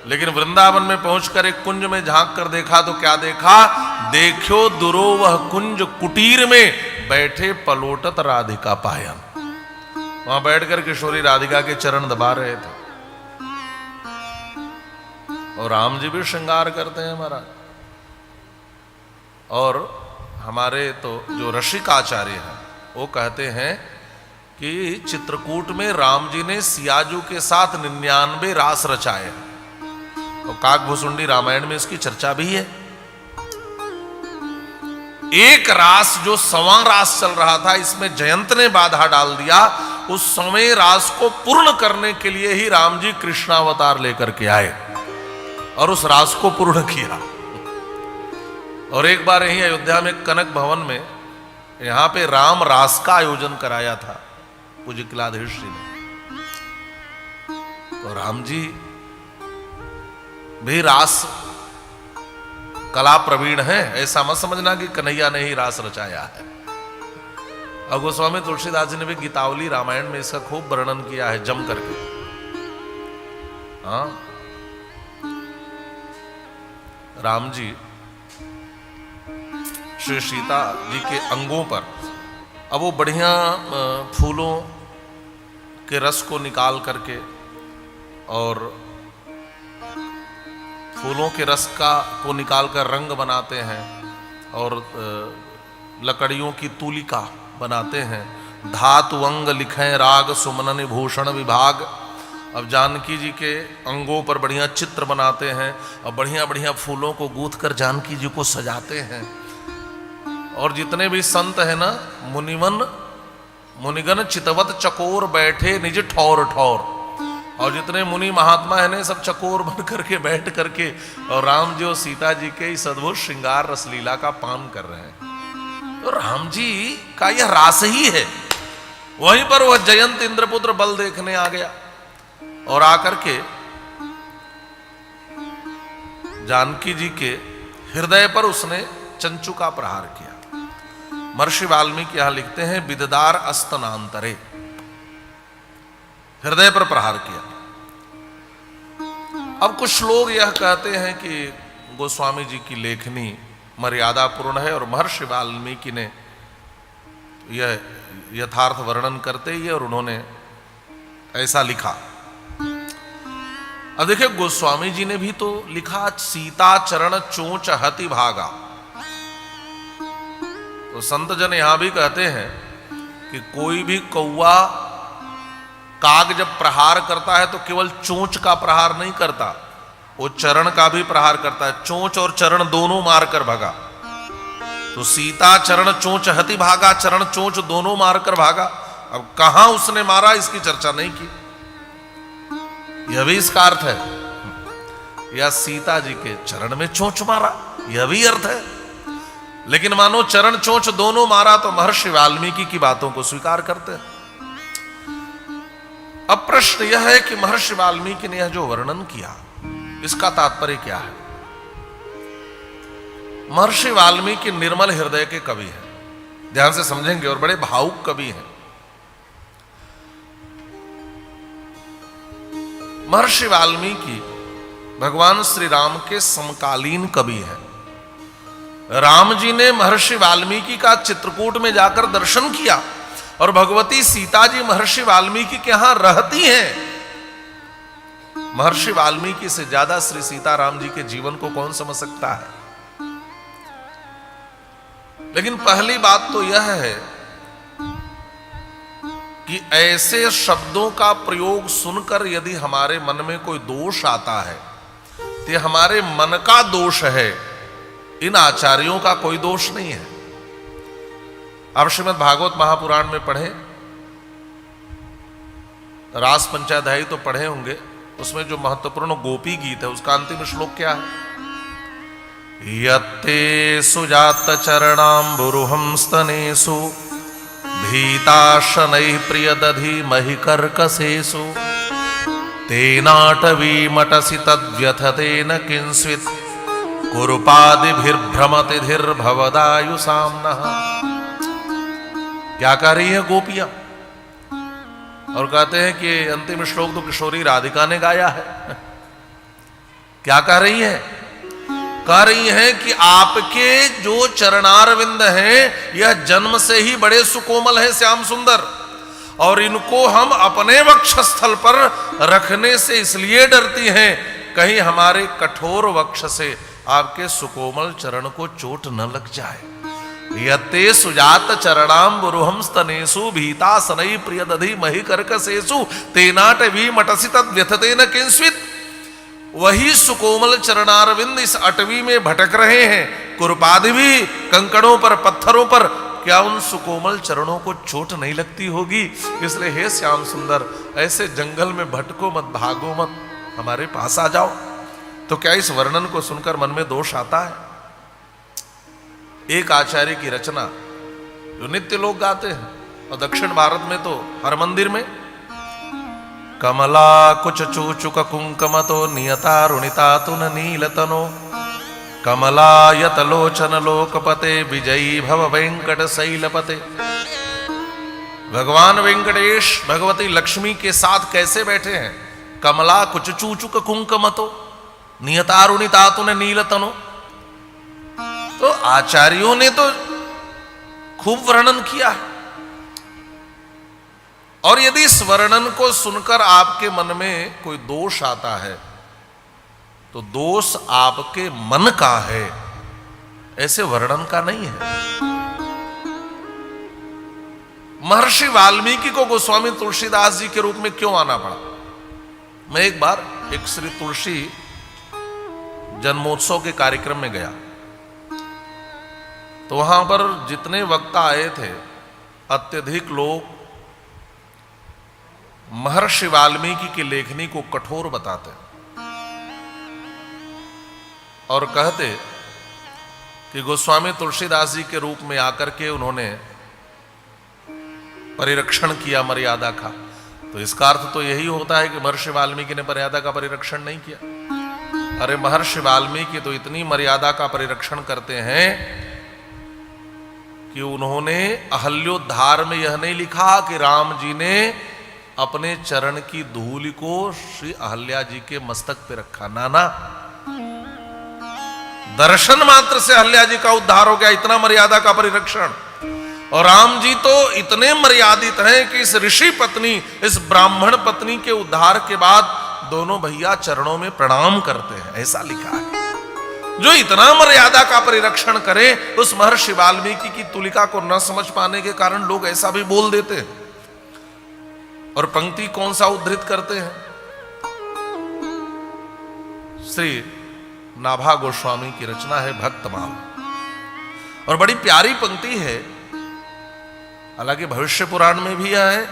लेकिन वृंदावन में पहुंचकर एक कुंज में झांक कर देखा तो क्या देखा? देखो दुरो वह कुंज कुटीर में बैठे पलोटत राधिका पायन। वहां बैठकर किशोरी राधिका के चरण दबा रहे थे। और राम जी भी श्रृंगार करते हैं महाराज। और हमारे तो जो रसिकाचार्य हैं वो कहते हैं कि चित्रकूट में राम जी ने सियाजू के साथ 99 रास रचाए हैं। और काकभूसुंडी रामायण में इसकी चर्चा भी है। एक रास जो 1.25 रास चल रहा था, इसमें जयंत ने बाधा डाल दिया। उस 100वें रास को पूर्ण करने के लिए ही राम जी कृष्णावतार लेकर के आए और उस रास को पूर्ण किया। और एक बार यही अयोध्या में कनक भवन में यहां पे राम रास का आयोजन कराया था पूज्य किलाधीश जी ने। तो राम जी भी रास कला प्रवीण है, ऐसा मत समझना कि कन्हैया ने ही रास रचाया है। और गोस्वामी तुलसीदास जी ने भी गीतावली रामायण में इसका खूब वर्णन किया है जम करके। हाँ, राम जी श्री सीता जी के अंगों पर अब वो बढ़िया फूलों के रस को निकाल करके और फूलों के रस को निकाल कर रंग बनाते हैं और लकड़ियों की तूलिका बनाते हैं। धातु अंग लिखें राग सुमनन भूषण विभाग। अब जानकी जी के अंगों पर बढ़िया चित्र बनाते हैं और बढ़िया बढ़िया फूलों को गूंथ कर जानकी जी को सजाते हैं। और जितने भी संत हैं ना, मुनिगण चितवत चकोर बैठे निज ठौर ठौर। और जितने मुनि महात्मा है ना, सब चकोर बन करके बैठ करके और राम जी और सीता जी के इस अद्भुत श्रृंगार रसलीला का पान कर रहे हैं। तो राम जी का यह रास ही है। वहीं पर वह जयंत इंद्रपुत्र बल देखने आ गया और आकर के जानकी जी के हृदय पर उसने चंचू का प्रहार किया। महर्षि वाल्मीकि यहां लिखते हैं विददार अस्तनांतरे, हृदय पर प्रहार किया। अब कुछ लोग यह कहते हैं कि गोस्वामी जी की लेखनी मर्यादापूर्ण है और महर्षि वाल्मीकि ने यह यथार्थ वर्णन करते ही और उन्होंने ऐसा लिखा। अब देखिए, गोस्वामी जी ने भी तो लिखा सीता चरण चोंच हति भागा। तो संत जन यहां भी कहते हैं कि कोई भी कौवा काग जब प्रहार करता है तो केवल चोंच का प्रहार नहीं करता, वो चरण का भी प्रहार करता है। चोंच और चरण दोनों मारकर भागा। तो सीता चरण चोंच हति भागा, चरण चोंच दोनों मारकर भागा। अब कहां उसने मारा इसकी चर्चा नहीं की, यह भी इसका अर्थ है। या सीता जी के चरण में चोंच मारा, यह भी अर्थ है। लेकिन मानो चरण चोंच दोनों मारा तो महर्षि वाल्मीकि की बातों को स्वीकार करते हैं। अब प्रश्न यह है कि महर्षि वाल्मीकि ने यह जो वर्णन किया इसका तात्पर्य क्या है? महर्षि वाल्मीकि निर्मल हृदय के कवि हैं, ध्यान से समझेंगे, और बड़े भावुक कवि हैं। महर्षि वाल्मीकि भगवान श्री राम के समकालीन कवि हैं। राम जी ने महर्षि वाल्मीकि का चित्रकूट में जाकर दर्शन किया और भगवती सीता जी महर्षि वाल्मीकि के यहां रहती हैं। महर्षि वाल्मीकि से ज्यादा श्री सीताराम जी के जीवन को कौन समझ सकता है? लेकिन पहली बात तो यह है कि ऐसे शब्दों का प्रयोग सुनकर यदि हमारे मन में कोई दोष आता है तो हमारे मन का दोष है, इन आचार्यों का कोई दोष नहीं है। आप श्रीमद् भागवत महापुराण में पढ़े, रास पंचाध्यायी तो पढ़े होंगे, उसमें जो महत्वपूर्ण गोपी गीत है उसका अंतिम श्लोक क्या है? यत्ते सुजात चरणाम्बुरुहं स्तनेषु भीताशनैः प्रियदधि महि कर्कशेषु तेनाटवीमटसि तद्व्यथतेन किंस्वित् कुरुपादिभिर्भ्रमति धीर्भवदायुसाम्नः। क्या कह रही है गोपियां? और कहते हैं कि अंतिम श्लोक तो किशोरी राधिका ने गाया है। क्या कह रही है? कह रही है कि आपके जो चरणारविंद हैं यह जन्म से ही बड़े सुकोमल हैं, श्याम सुंदर, और इनको हम अपने वक्षस्थल पर रखने से इसलिए डरती हैं कहीं हमारे कठोर वक्ष से आपके सुकोमल चरण को चोट न लग जाए। यते सुजात चरणाम्बुरुहं स्तनेषु भीतासनै प्रियदधि महि कर्कशेषु तेनाटवी मटसि तद्व्यथतेन किंस्वित्। वही सुकोमल चरणारविंद इस अटवी में भटक रहे हैं, कुरुपादि भी कंकड़ों पर पत्थरों पर, क्या उन सुकोमल चरणों को चोट नहीं लगती होगी? इसलिए हे श्याम सुंदर, ऐसे जंगल में भटको मत, भागो मत, हमारे पास आ जाओ। तो क्या इस वर्णन को सुनकर मन में दोष आता है? एक आचार्य की रचना जो नित्य लोग गाते हैं, और दक्षिण भारत में तो हर मंदिर में, कमला कुछ चूचुक कुंकमतो नियतारुणिता तुन नीलतनो कमलायत लोचन लोकपते विजयी भव वेंकट शैलपते। भगवान वेंकटेश भगवती लक्ष्मी के साथ कैसे बैठे हैं? कमला कुछ चूचुक कुंकमतो नियतारुणिता तुन नीलतनो। तो आचार्यों ने तो खूब वर्णन किया है, और यदि इस वर्णन को सुनकर आपके मन में कोई दोष आता है तो दोष आपके मन का है, ऐसे वर्णन का नहीं है। महर्षि वाल्मीकि को गोस्वामी तुलसीदास जी के रूप में क्यों आना पड़ा? मैं एक बार एक श्री तुलसी जन्मोत्सव के कार्यक्रम में गया, तो वहां पर जितने वक्ता आए थे अत्यधिक लोग महर्षि वाल्मीकि की लेखनी को कठोर बताते और कहते कि गोस्वामी तुलसीदास जी के रूप में आकर के उन्होंने परिरक्षण किया मर्यादा का। तो इसका अर्थ तो यही होता है कि महर्षि वाल्मीकि ने मर्यादा का परिरक्षण नहीं किया। अरे महर्षि वाल्मीकि तो इतनी मर्यादा का परिरक्षण करते हैं कि उन्होंने अहल्योद्धार में यह नहीं लिखा कि राम जी ने अपने चरण की धूलि को श्री अहल्या जी के मस्तक पे रखा। नाना, दर्शन मात्र से अहल्या जी का उद्धार हो गया, इतना मर्यादा का परिरक्षण। और राम जी तो इतने मर्यादित हैं कि इस ऋषि पत्नी, इस ब्राह्मण पत्नी के उद्धार के बाद दोनों भैया चरणों में प्रणाम करते हैं, ऐसा लिखा है। जो इतना मर्यादा का परिरक्षण करे, उस महर्षि वाल्मीकि की तुलिका को न समझ पाने के कारण लोग ऐसा भी बोल देते हैं। और पंक्ति कौन सा उद्धृत करते हैं? श्री नाभा गोस्वामी की रचना है भक्तमाल, और बड़ी प्यारी पंक्ति है। हालांकि भविष्य पुराण में भी यह है,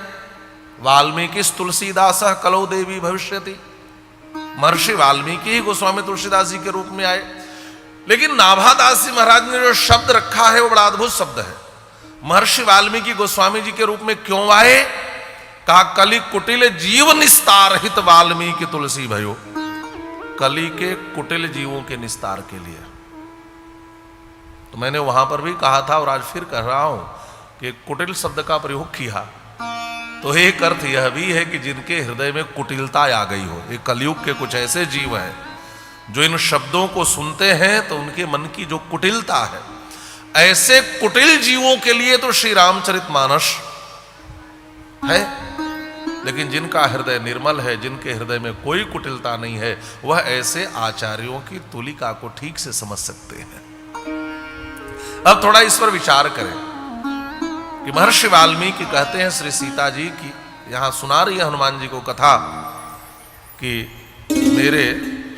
वाल्मीकि तुलसीदास कलौ देवी भविष्यति। महर्षि वाल्मीकि ही गोस्वामी तुलसीदास जी के रूप में आए, लेकिन नाभादास जी महाराज ने जो शब्द रखा है वो बड़ा अद्भुत शब्द है। महर्षि वाल्मीकि गोस्वामी जी के रूप में क्यों आए? कहा कलि कुटिल जीव निस्तार हित वाल्मीकि तुलसी भयो। कली के कुटिल जीवों के निस्तार के लिए। तो मैंने वहां पर भी कहा था और आज फिर कह रहा हूं कि कुटिल शब्द का प्रयोग किया तो एक अर्थ यह भी है कि जिनके हृदय में कुटिलता आ गई हो। ये कलयुग के कुछ ऐसे जीव हैं जो इन शब्दों को सुनते हैं तो उनके मन की जो कुटिलता है, ऐसे कुटिल जीवों के लिए तो श्री रामचरितमानस है। लेकिन जिनका हृदय निर्मल है, जिनके हृदय में कोई कुटिलता नहीं है, वह ऐसे आचार्यों की तुलिका को ठीक से समझ सकते हैं। अब थोड़ा इस पर विचार करें कि महर्षि वाल्मीकि कहते हैं श्री सीता जी की, यहां सुना रही है हनुमान जी को कथा कि मेरे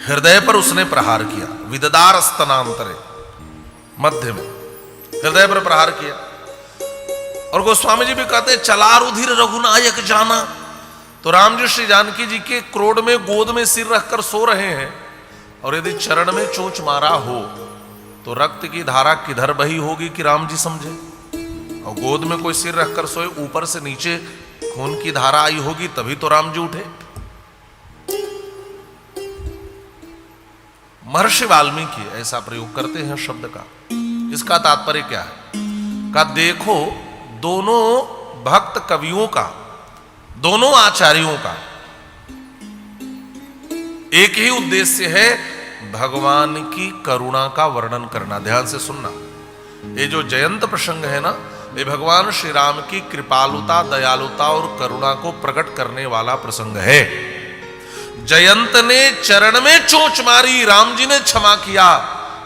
हृदय पर उसने प्रहार किया, विददार स्तनांतरे, मध्य में हृदय पर प्रहार किया। और गोस्वामी जी भी कहते हैं चला रुधिर रघुनायक जाना। तो राम जी श्री जानकी जी के क्रोध में गोद में सिर रखकर सो रहे हैं, और यदि चरण में चोंच मारा हो तो रक्त की धारा किधर बही होगी कि राम जी समझे। और गोद में कोई सिर रखकर सोए, ऊपर से नीचे खून की धारा आई होगी तभी तो राम जी उठे। महर्षि वाल्मीकि ऐसा प्रयोग करते हैं शब्द का। इसका तात्पर्य क्या है? का देखो, दोनों भक्त कवियों का, दोनों आचार्यों का एक ही उद्देश्य है, भगवान की करुणा का वर्णन करना। ध्यान से सुनना, ये जो जयंत प्रसंग है ना, ये भगवान श्री राम की कृपालुता, दयालुता और करुणा को प्रकट करने वाला प्रसंग है। जयंत ने चरण में चोंच मारी, राम जी ने क्षमा किया,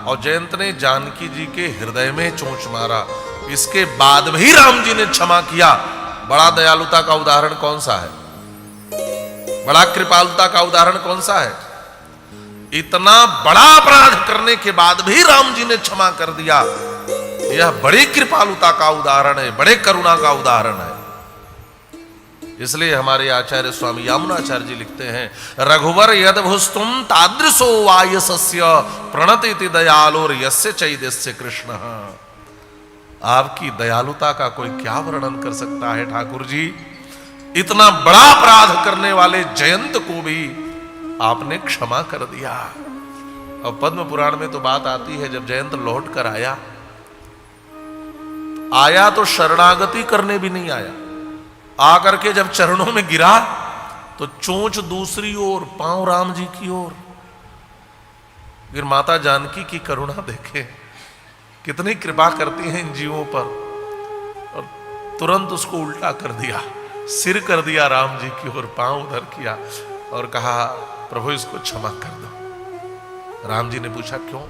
और जयंत ने जानकी जी के हृदय में चोंच मारा, इसके बाद भी राम जी ने क्षमा किया। बड़ा दयालुता का उदाहरण कौन सा है? बड़ा कृपालुता का उदाहरण कौन सा है? इतना बड़ा अपराध करने के बाद भी राम जी ने क्षमा कर दिया, यह बड़ी कृपालुता का उदाहरण है, बड़े करुणा का उदाहरण है। इसलिए हमारे आचार्य स्वामी यामुनाचार्य जी लिखते हैं, रघुवर यदभुस्तुम तादृशो वायसस्य प्रणतिति दयालोर यस्य चैदस्य कृष्ण। आपकी दयालुता का कोई क्या वर्णन कर सकता है ठाकुर जी? इतना बड़ा अपराध करने वाले जयंत को भी आपने क्षमा कर दिया। और पद्म पुराण में तो बात आती है, जब जयंत लौट कर आया तो शरणागति करने भी नहीं आया, आकर के जब चरणों में गिरा तो चोंच दूसरी ओर, पांव राम जी की ओर। फिर माता जानकी की करुणा देखे, कितनी कृपा करती है इन जीवों पर, और तुरंत उसको उल्टा कर दिया, सिर कर दिया राम जी की ओर, पांव उधर किया और कहा प्रभु इसको क्षमा कर दो। राम जी ने पूछा क्यों?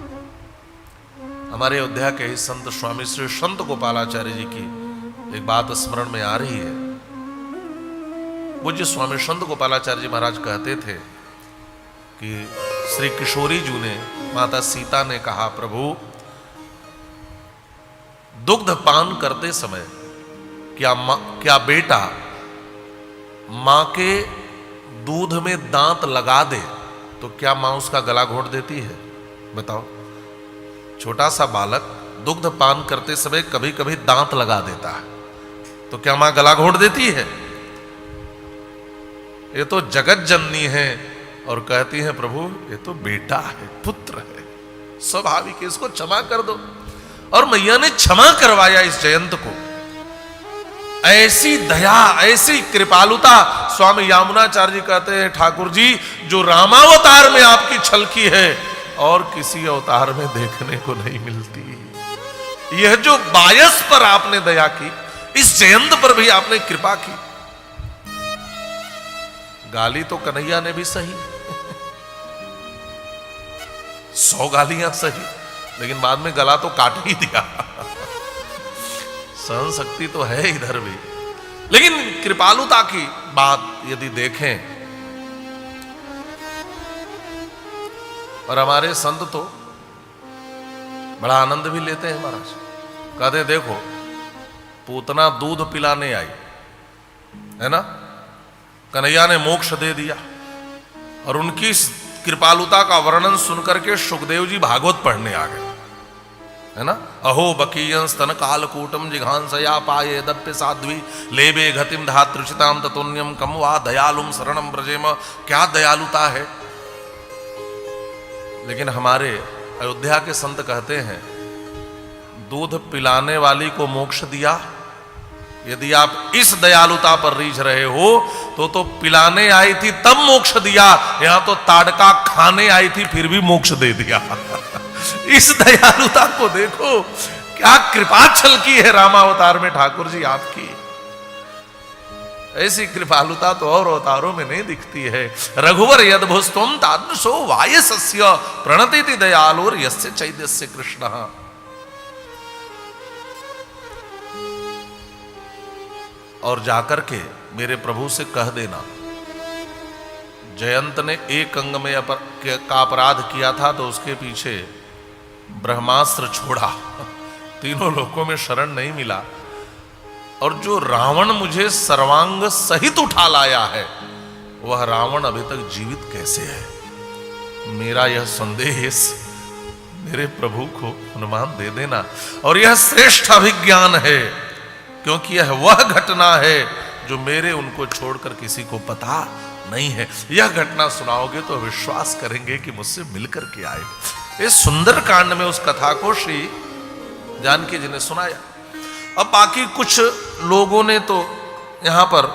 हमारे अयोध्या के ही संत स्वामी श्री संत गोपालाचार्य जी की एक बात स्मरण में आ रही है। पूज्य स्वामी संत गोपालाचार्य जी महाराज कहते थे कि श्री किशोरी जी ने माता सीता ने कहा, प्रभु दुग्ध पान करते समय क्या बेटा मां के दूध में दांत लगा दे तो क्या मां उसका गला घोट देती है? बताओ, छोटा सा बालक दुग्ध पान करते समय कभी कभी दांत लगा देता है तो क्या मां गला घोट देती है? ये तो जगत जननी है और कहती है प्रभु ये तो बेटा है, पुत्र है, स्वाभाविक है, इसको क्षमा कर दो। और मैया ने क्षमा करवाया इस जयंत को। ऐसी दया, ऐसी कृपालुता स्वामी यामुनाचार्य जी कहते हैं, ठाकुर जी जो रामावतार में आपकी छलकी है और किसी अवतार में देखने को नहीं मिलती। यह जो बायस पर आपने दया की, इस जयंत पर भी आपने कृपा की। गाली तो कन्हैया ने भी सही 100 गालियां सही, लेकिन बाद में गला तो काट ही दिया। सहन शक्ति तो है इधर भी, लेकिन कृपालुता की बात यदि देखें, और हमारे संत तो बड़ा आनंद भी लेते हैं महाराज। कहते देखो पूतना दूध पिलाने आई है ना, कन्हैया ने मोक्ष दे दिया, और उनकी कृपालुता का वर्णन सुनकर के सुखदेव जी भागवत पढ़ने आ गए, है ना। अहो बकीयं स्तन कालकूटम जिघांसया पाये दप्य साध्वी लेबे गतिम धातृचिताम ततुन्यम कम वा दयालुम शरणम ब्रजेम। क्या दयालुता है। लेकिन हमारे अयोध्या के संत कहते हैं दूध पिलाने वाली को मोक्ष दिया, यदि आप इस दयालुता पर रीझ रहे हो तो पिलाने आई थी तब मोक्ष दिया, यहां तो ताड़का खाने आई थी फिर भी मोक्ष दे दिया। इस दयालुता को देखो, क्या कृपा छलकी है रामावतार में ठाकुर जी आपकी। ऐसी कृपालुता तो और अवतारों में नहीं दिखती है। रघुवर यद्भुस्तम तादृशो वायसस्य प्रणतिति दयालुर यस्य चैद्यस्य कृष्णः। और जाकर के मेरे प्रभु से कह देना, जयंत ने एक अंग में का अपराध किया था तो उसके पीछे ब्रह्मास्त्र छोड़ा, तीनों लोकों में शरण नहीं मिला, और जो रावण मुझे सर्वांग सहित उठा लाया है वह रावण अभी तक जीवित कैसे है। मेरा यह संदेह मेरे प्रभु को अनुमान दे देना। और यह श्रेष्ठ अभिज्ञान है, क्योंकि यह वह घटना है जो मेरे उनको छोड़कर किसी को पता नहीं है। यह घटना सुनाओगे तो विश्वास करेंगे कि मुझसे मिलकर के आए। इस सुंदर कांड में उस कथा को श्री जानकी जी ने सुनाया। अब बाकी कुछ लोगों ने तो यहां पर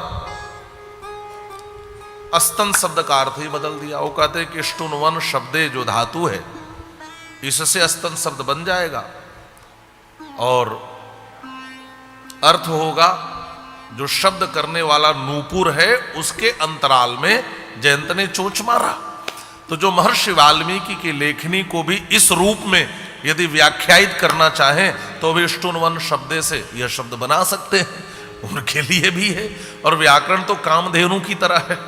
अस्तन शब्द का अर्थ ही बदल दिया। वो कहते हैं कि ष्टुनवन शब्दे जो धातु है इससे अस्तन शब्द बन जाएगा और अर्थ होगा जो शब्द करने वाला नूपुर है उसके अंतराल में जयंत ने चोंच मारा। तो जो महर्षि वाल्मीकि की लेखनी को भी इस रूप में यदि व्याख्यायित करना चाहें तो वे ष्टुनवन शब्दे से यह शब्द बना सकते हैं, उनके लिए भी है। और व्याकरण तो कामधेनु की तरह है,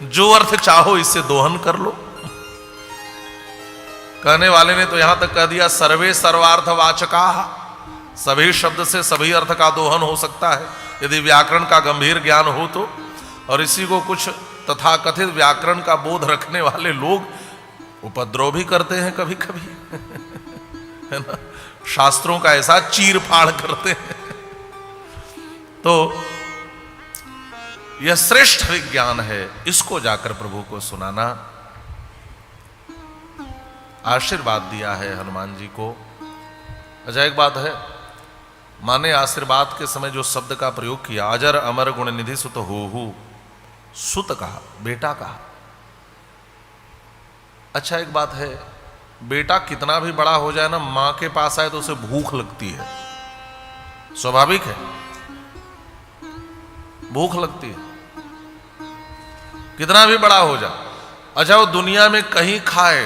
जो अर्थ चाहो इससे दोहन कर लो। कहने वाले ने तो यहां तक कह दिया सर्वे सर्वार्थवाचका, सभी शब्द से सभी अर्थ का दोहन हो सकता है यदि व्याकरण का गंभीर ज्ञान हो तो। और इसी को कुछ तथाकथित व्याकरण का बोध रखने वाले लोग उपद्रव भी करते हैं कभी कभी, है ना। शास्त्रों का ऐसा चीर फाड़ करते हैं। तो यह श्रेष्ठ विज्ञान है, इसको जाकर प्रभु को सुनाना। आशीर्वाद दिया है हनुमान जी को। अच्छा एक बात है, माने आशीर्वाद के समय जो शब्द का प्रयोग किया, अजर अमर गुण निधि सुत हो, सुत कहा, बेटा कहा। अच्छा एक बात है, बेटा कितना भी बड़ा हो जाए ना, मां के पास आए तो उसे भूख लगती है, स्वाभाविक है, भूख लगती है कितना भी बड़ा हो जाए। अच्छा वो दुनिया में कहीं खाए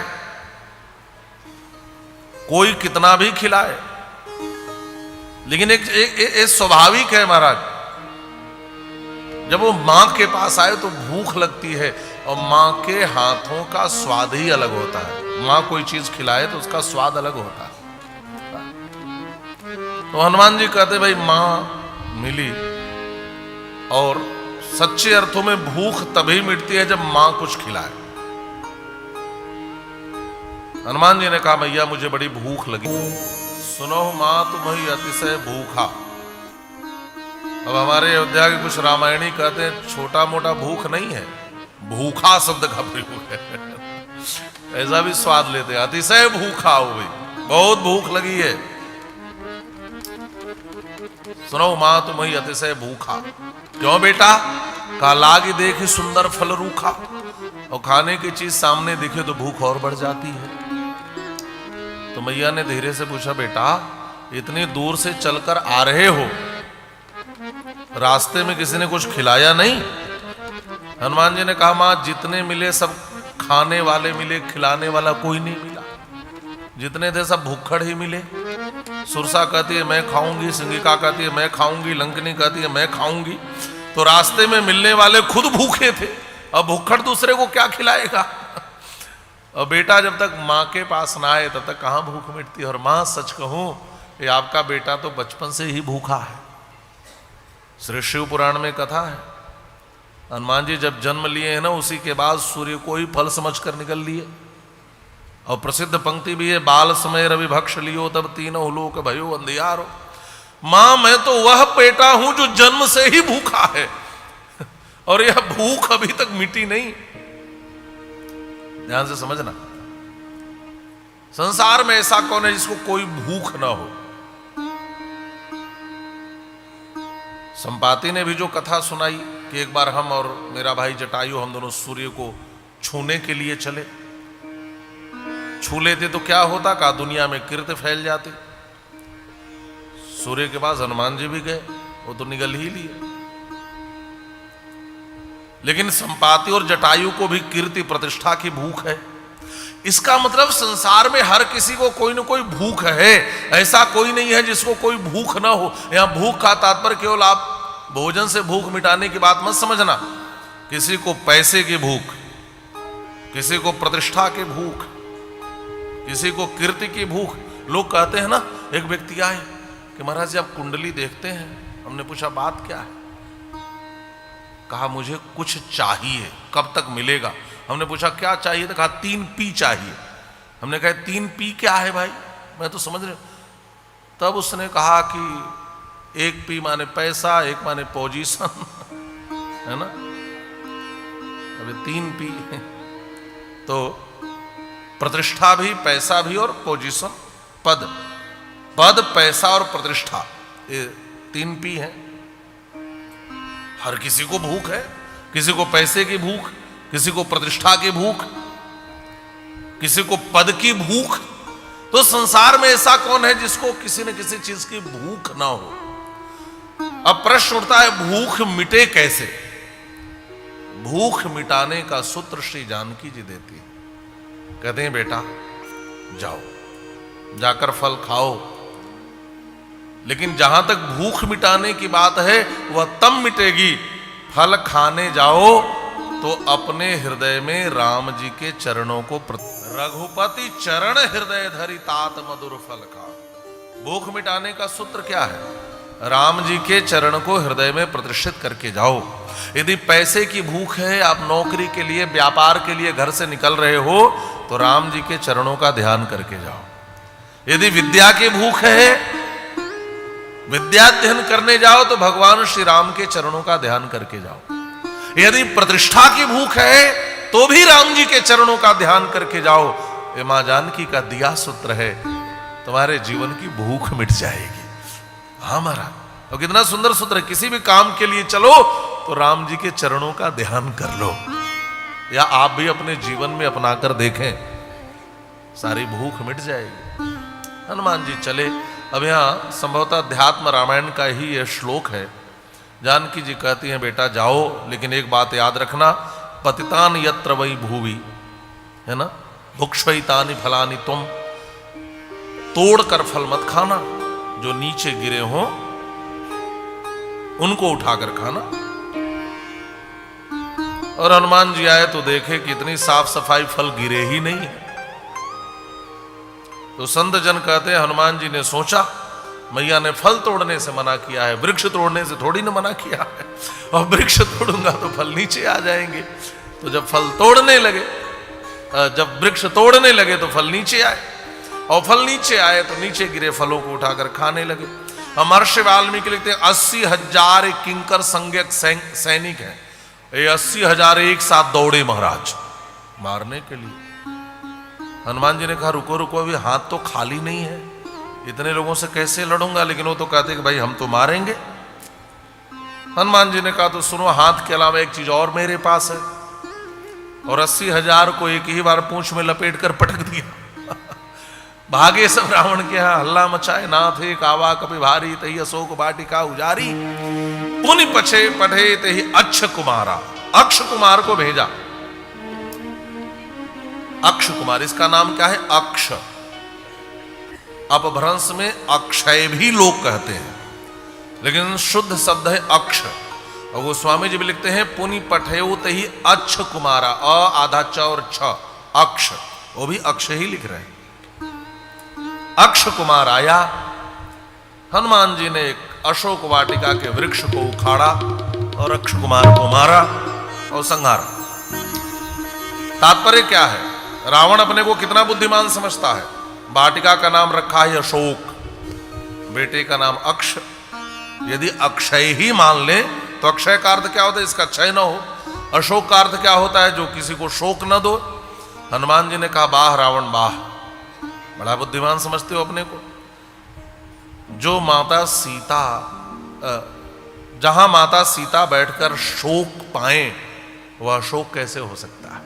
कोई कितना भी खिलाए, लेकिन एक स्वाभाविक है महाराज, जब वो मां के पास आए तो भूख लगती है, और मां के हाथों का स्वाद ही अलग होता है। मां कोई चीज खिलाए तो उसका स्वाद अलग होता है। तो हनुमान जी कहते भाई मां मिली, और सच्चे अर्थों में भूख तभी मिटती है जब मां कुछ खिलाए। हनुमान जी ने कहा मैया मुझे बड़ी भूख लगी। सुनो मां तुम्हें अतिशय भूखा। अब हमारे अयोध्या के कुछ रामायणी कहते हैं छोटा मोटा भूख नहीं है, भूखा शब्द का प्रयोग है। ऐसा भी स्वाद लेते हैं, अतिशय भूखा हो गई, बहुत भूख लगी है। सुनो मां तुम्हें अतिशय भूखा। क्यों बेटा? कहा लागी देखी सुंदर फल रूखा। और खाने की चीज सामने दिखे तो भूख और बढ़ जाती है। तो मैया ने धीरे से पूछा बेटा इतनी दूर से चलकर आ रहे हो, रास्ते में किसी ने कुछ खिलाया नहीं? हनुमान जी ने कहा मां जितने मिले सब खाने वाले मिले, खिलाने वाला कोई नहीं मिला। जितने थे सब भूखड़ ही मिले। सुरसा कहती है मैं खाऊंगी, सिंगिका कहती है मैं खाऊंगी, लंकनी कहती है मैं खाऊंगी। तो रास्ते में मिलने वाले खुद भूखे थे, अब भूखड़ दूसरे को क्या खिलाएगा? और बेटा जब तक मां के पास ना आए तब तक कहां भूख मिटती। और मां सच कहूं ये आपका बेटा तो बचपन से ही भूखा है। श्री शिव पुराण में कथा है, हनुमान जी जब जन्म लिए हैं ना उसी के बाद सूर्य को ही फल समझकर निकल लिए। और प्रसिद्ध पंक्ति भी है, बाल समय रवि भक्ष लियो तब तीनों लोक भयो अंधियारो। मां मैं तो वह बेटा हूं जो जन्म से ही भूखा है, और यह भूख अभी तक मिटी नहीं। ध्यान से समझना, संसार में ऐसा कौन है जिसको कोई भूख ना हो? संपाति ने भी जो कथा सुनाई कि एक बार हम और मेरा भाई जटायु हम दोनों सूर्य को छूने के लिए चले। छू लेते तो क्या होता, कहा दुनिया में कीर्ति फैल जाती। सूर्य के पास हनुमान जी भी गए, वो तो निगल ही लिए। लेकिन संपाति और जटायु को भी कीर्ति प्रतिष्ठा की भूख है। इसका मतलब संसार में हर किसी को कोई ना कोई भूख है, ऐसा कोई नहीं है जिसको कोई भूख ना हो। यहां भूख का तात्पर्य केवल आप भोजन से भूख मिटाने की बात मत समझना। किसी को पैसे की भूख, किसी को प्रतिष्ठा की भूख, किसी को कीर्ति की भूख। लोग कहते हैं ना, एक व्यक्ति आए कि महाराज जी आप कुंडली देखते हैं। हमने पूछा बात क्या है? कहा मुझे कुछ चाहिए, कब तक मिलेगा? हमने पूछा क्या चाहिए? तो कहा 3 P चाहिए। हमने कहा 3 P क्या है भाई, मैं तो समझ रहा। तब उसने कहा कि 1 P माने पैसा, 1 माने पोजीशन, है ना। अभी 3 P तो प्रतिष्ठा भी, पैसा भी और पोजीशन, पद। पद, पैसा और प्रतिष्ठा, ये 3 P है। हर किसी को भूख है, किसी को पैसे की भूख, किसी को प्रतिष्ठा की भूख, किसी को पद की भूख। तो संसार में ऐसा कौन है जिसको किसी न किसी चीज की भूख ना हो? अब प्रश्न उठता है भूख मिटे कैसे? भूख मिटाने का सूत्र श्री जानकी जी देती है। कहते हैं बेटा जाओ, जाकर फल खाओ, लेकिन जहां तक भूख मिटाने की बात है वह तब मिटेगी फल खाने जाओ तो अपने हृदय में राम जी के चरणों को रघुपति चरण हृदय धरि तात मधुर फल खा। भूख मिटाने का सूत्र क्या है? राम जी के चरण को हृदय में प्रतिष्ठित करके जाओ। यदि पैसे की भूख है, आप नौकरी के लिए, व्यापार के लिए घर से निकल रहे हो, तो राम जी के चरणों का ध्यान करके जाओ। यदि विद्या की भूख है, विद्याध्ययन करने जाओ, तो भगवान श्री राम के चरणों का ध्यान करके जाओ। यदि प्रतिष्ठा की भूख है तो भी राम जी के चरणों का ध्यान करके जाओ। ये मां जानकी का दिया सूत्र है, तुम्हारे जीवन की भूख मिट जाएगी। हाँ महाराज, और कितना सुंदर सूत्र है। किसी भी काम के लिए चलो तो राम जी के चरणों का ध्यान कर लो। या आप भी अपने जीवन में अपना कर देखें, सारी भूख मिट जाएगी। हनुमान जी चले। अब यहाँ संभवतः अध्यात्म रामायण का ही यह श्लोक है। जानकी जी कहती हैं बेटा जाओ, लेकिन एक बात याद रखना, पतितान यत्र वै भूवि, है ना, भुक्ष्वैतानि फलानि तुम। तोड़कर फल मत खाना, जो नीचे गिरे हों उनको उठाकर खाना। और हनुमान जी आए तो देखे कि इतनी साफ सफाई, फल गिरे ही नहीं है। तो संत जन कहते हैं हनुमान जी ने सोचा मैया ने फल तोड़ने से मना किया है, वृक्ष तोड़ने से थोड़ी ना मना किया है, और वृक्ष तोड़ूंगा तो फल नीचे आ जाएंगे। तो जब फल तोड़ने लगे, जब वृक्ष तोड़ने लगे तो फल नीचे आए, और फल नीचे आए तो नीचे गिरे फलों को उठाकर खाने लगे। महर्षि वाल्मीकि लिखते हैं 80,000 किंकर संज्ञक सैनिक हैं, ये 80,000 एक साथ दौड़े महाराज मारने के लिए। हनुमान जी ने कहा रुको रुको, अभी हाथ तो खाली नहीं है, इतने लोगों से कैसे लड़ूंगा। लेकिन वो तो कहते कि भाई हम तो मारेंगे। हनुमान जी ने कहा तो सुनो, हाथ के अलावा एक चीज और मेरे पास है। और 80,000 को एक ही बार पूंछ में लपेट कर पटक दिया। भागे सब रावण के यहाँ, हल्ला मचाए, नाथ एक आवा कपि भारी, तही अशोक वाटिका उजारी, पुनि पछे पढ़े तही अक्ष कुमारा। अक्ष कुमार को भेजा। अक्ष कुमार, इसका नाम क्या है? अक्ष। अपभ्रंश में अक्षय भी लोग कहते हैं, लेकिन शुद्ध शब्द है अक्ष। और गोस्वामी जी भी लिखते हैं पुनि पठेउत ही अक्ष कुमारा, अ आधा च और छ, अक्ष, वो भी अक्ष ही लिख रहे हैं। अक्ष कुमार आया, हनुमान जी ने एक अशोक वाटिका के वृक्ष को उखाड़ा और अक्ष कुमार को मारा और संहारा। तात्पर्य क्या है? रावण अपने को कितना बुद्धिमान समझता है। वाटिका का नाम रखा है अशोक, बेटे का नाम अक्ष। यदि अक्षय ही मान ले तो अक्षय का अर्थ क्या होता है? इसका क्षय न हो। अशोक का अर्थ क्या होता है? जो किसी को शोक न दो। हनुमान जी ने कहा बाह रावण बाह, बड़ा बुद्धिमान समझते हो अपने को। जो माता सीता, जहां माता सीता बैठकर शोक पाए, वह शोक कैसे हो सकता है?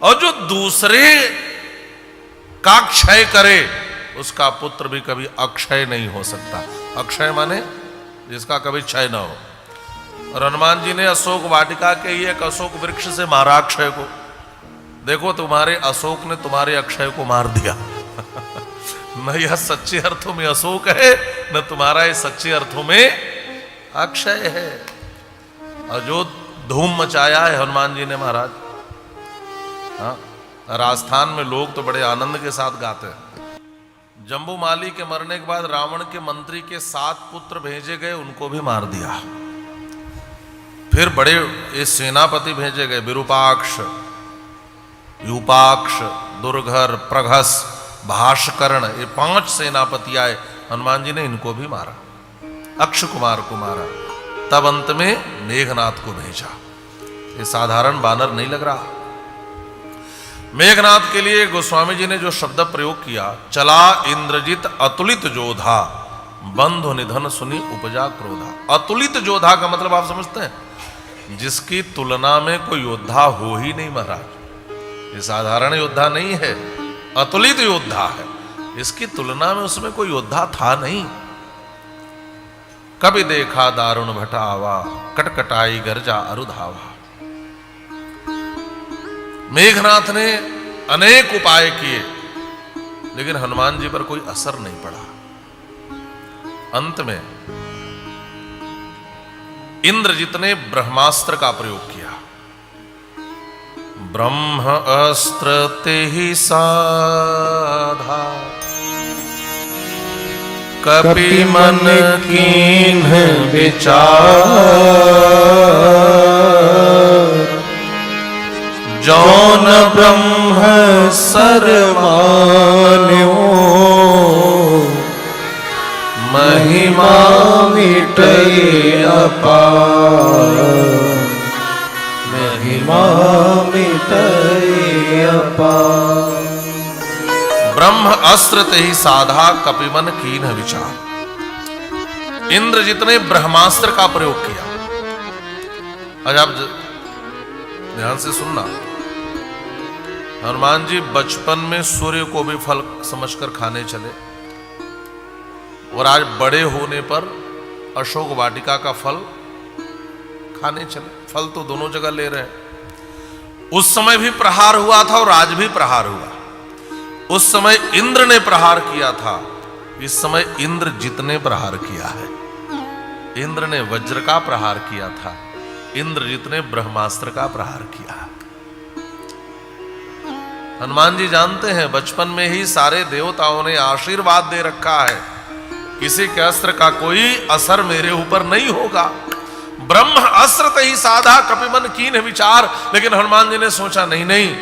और जो दूसरे का क्षय करे, उसका पुत्र भी कभी अक्षय नहीं हो सकता। अक्षय माने जिसका कभी क्षय न हो। और हनुमान जी ने अशोक वाटिका के ही एक अशोक वृक्ष से मारा अक्षय को। देखो तुम्हारे अशोक ने तुम्हारे अक्षय को मार दिया। न यह सच्चे अर्थों में अशोक है, न तुम्हारा ये सच्चे अर्थों में अक्षय है। और जो धूम मचाया है हनुमान जी ने महाराज, हाँ, राजस्थान में लोग तो बड़े आनंद के साथ गाते हैं। जम्बूमाली के मरने के बाद रावण के मंत्री के 7 पुत्र भेजे गए, उनको भी मार दिया। फिर बड़े ये सेनापति भेजे गए, विरूपाक्ष, यूपाक्ष, दुर्घर, प्रघस, भाष्कर्ण, ये 5 सेनापति आए। हनुमान जी ने इनको भी मारा, अक्ष कुमार को मारा। तब अंत में मेघनाथ को भेजा। ये साधारण बानर नहीं लग रहा। मेघनाथ के लिए गोस्वामी जी ने जो शब्द प्रयोग किया, चला इंद्रजित अतुलित जोधा, बंधु निधन सुनी उपजा क्रोधा। अतुलित जोधा का मतलब आप समझते हैं? जिसकी तुलना में कोई योद्धा हो ही नहीं महाराज। ये साधारण योद्धा नहीं है, अतुलित योद्धा है। इसकी तुलना में उसमें कोई योद्धा था नहीं। कभी देखा दारुण भटावा, कटकटाई गर्जा अरुधावा। मेघनाथ ने अनेक उपाय किए, लेकिन हनुमान जी पर कोई असर नहीं पड़ा। अंत में इंद्रजित ने ब्रह्मास्त्र का प्रयोग किया। ब्रह्म अस्त्र ते ही साधा, कपि मन कीन्ह विचार, जौन ब्रह्म सर मान्यो, महिमा मिटै अपार, महिमा मिटै अपार। ब्रह्म अस्त्र ते ही साधा, कपिमन कीन्ह विचार। इंद्रजित ने ब्रह्मास्त्र का प्रयोग किया। आज आप ध्यान से सुनना, हनुमान जी बचपन में सूर्य को भी फल समझकर खाने चले, और आज बड़े होने पर अशोक वाटिका का फल खाने चले। फल तो दोनों जगह ले रहे हैं। उस समय भी प्रहार हुआ था और आज भी प्रहार हुआ। उस समय इंद्र ने प्रहार किया था, इस समय इंद्रजित ने प्रहार किया है। इंद्र ने वज्र का प्रहार किया था, इंद्रजित ने ब्रह्मास्त्र का प्रहार किया। हनुमान जी जानते हैं बचपन में ही सारे देवताओं ने आशीर्वाद दे रखा है, किसी के अस्त्र का कोई असर मेरे ऊपर नहीं होगा। ब्रह्म अस्त्र तही साधा कपिमन कीन विचार। लेकिन हनुमान जी ने सोचा नहीं नहीं,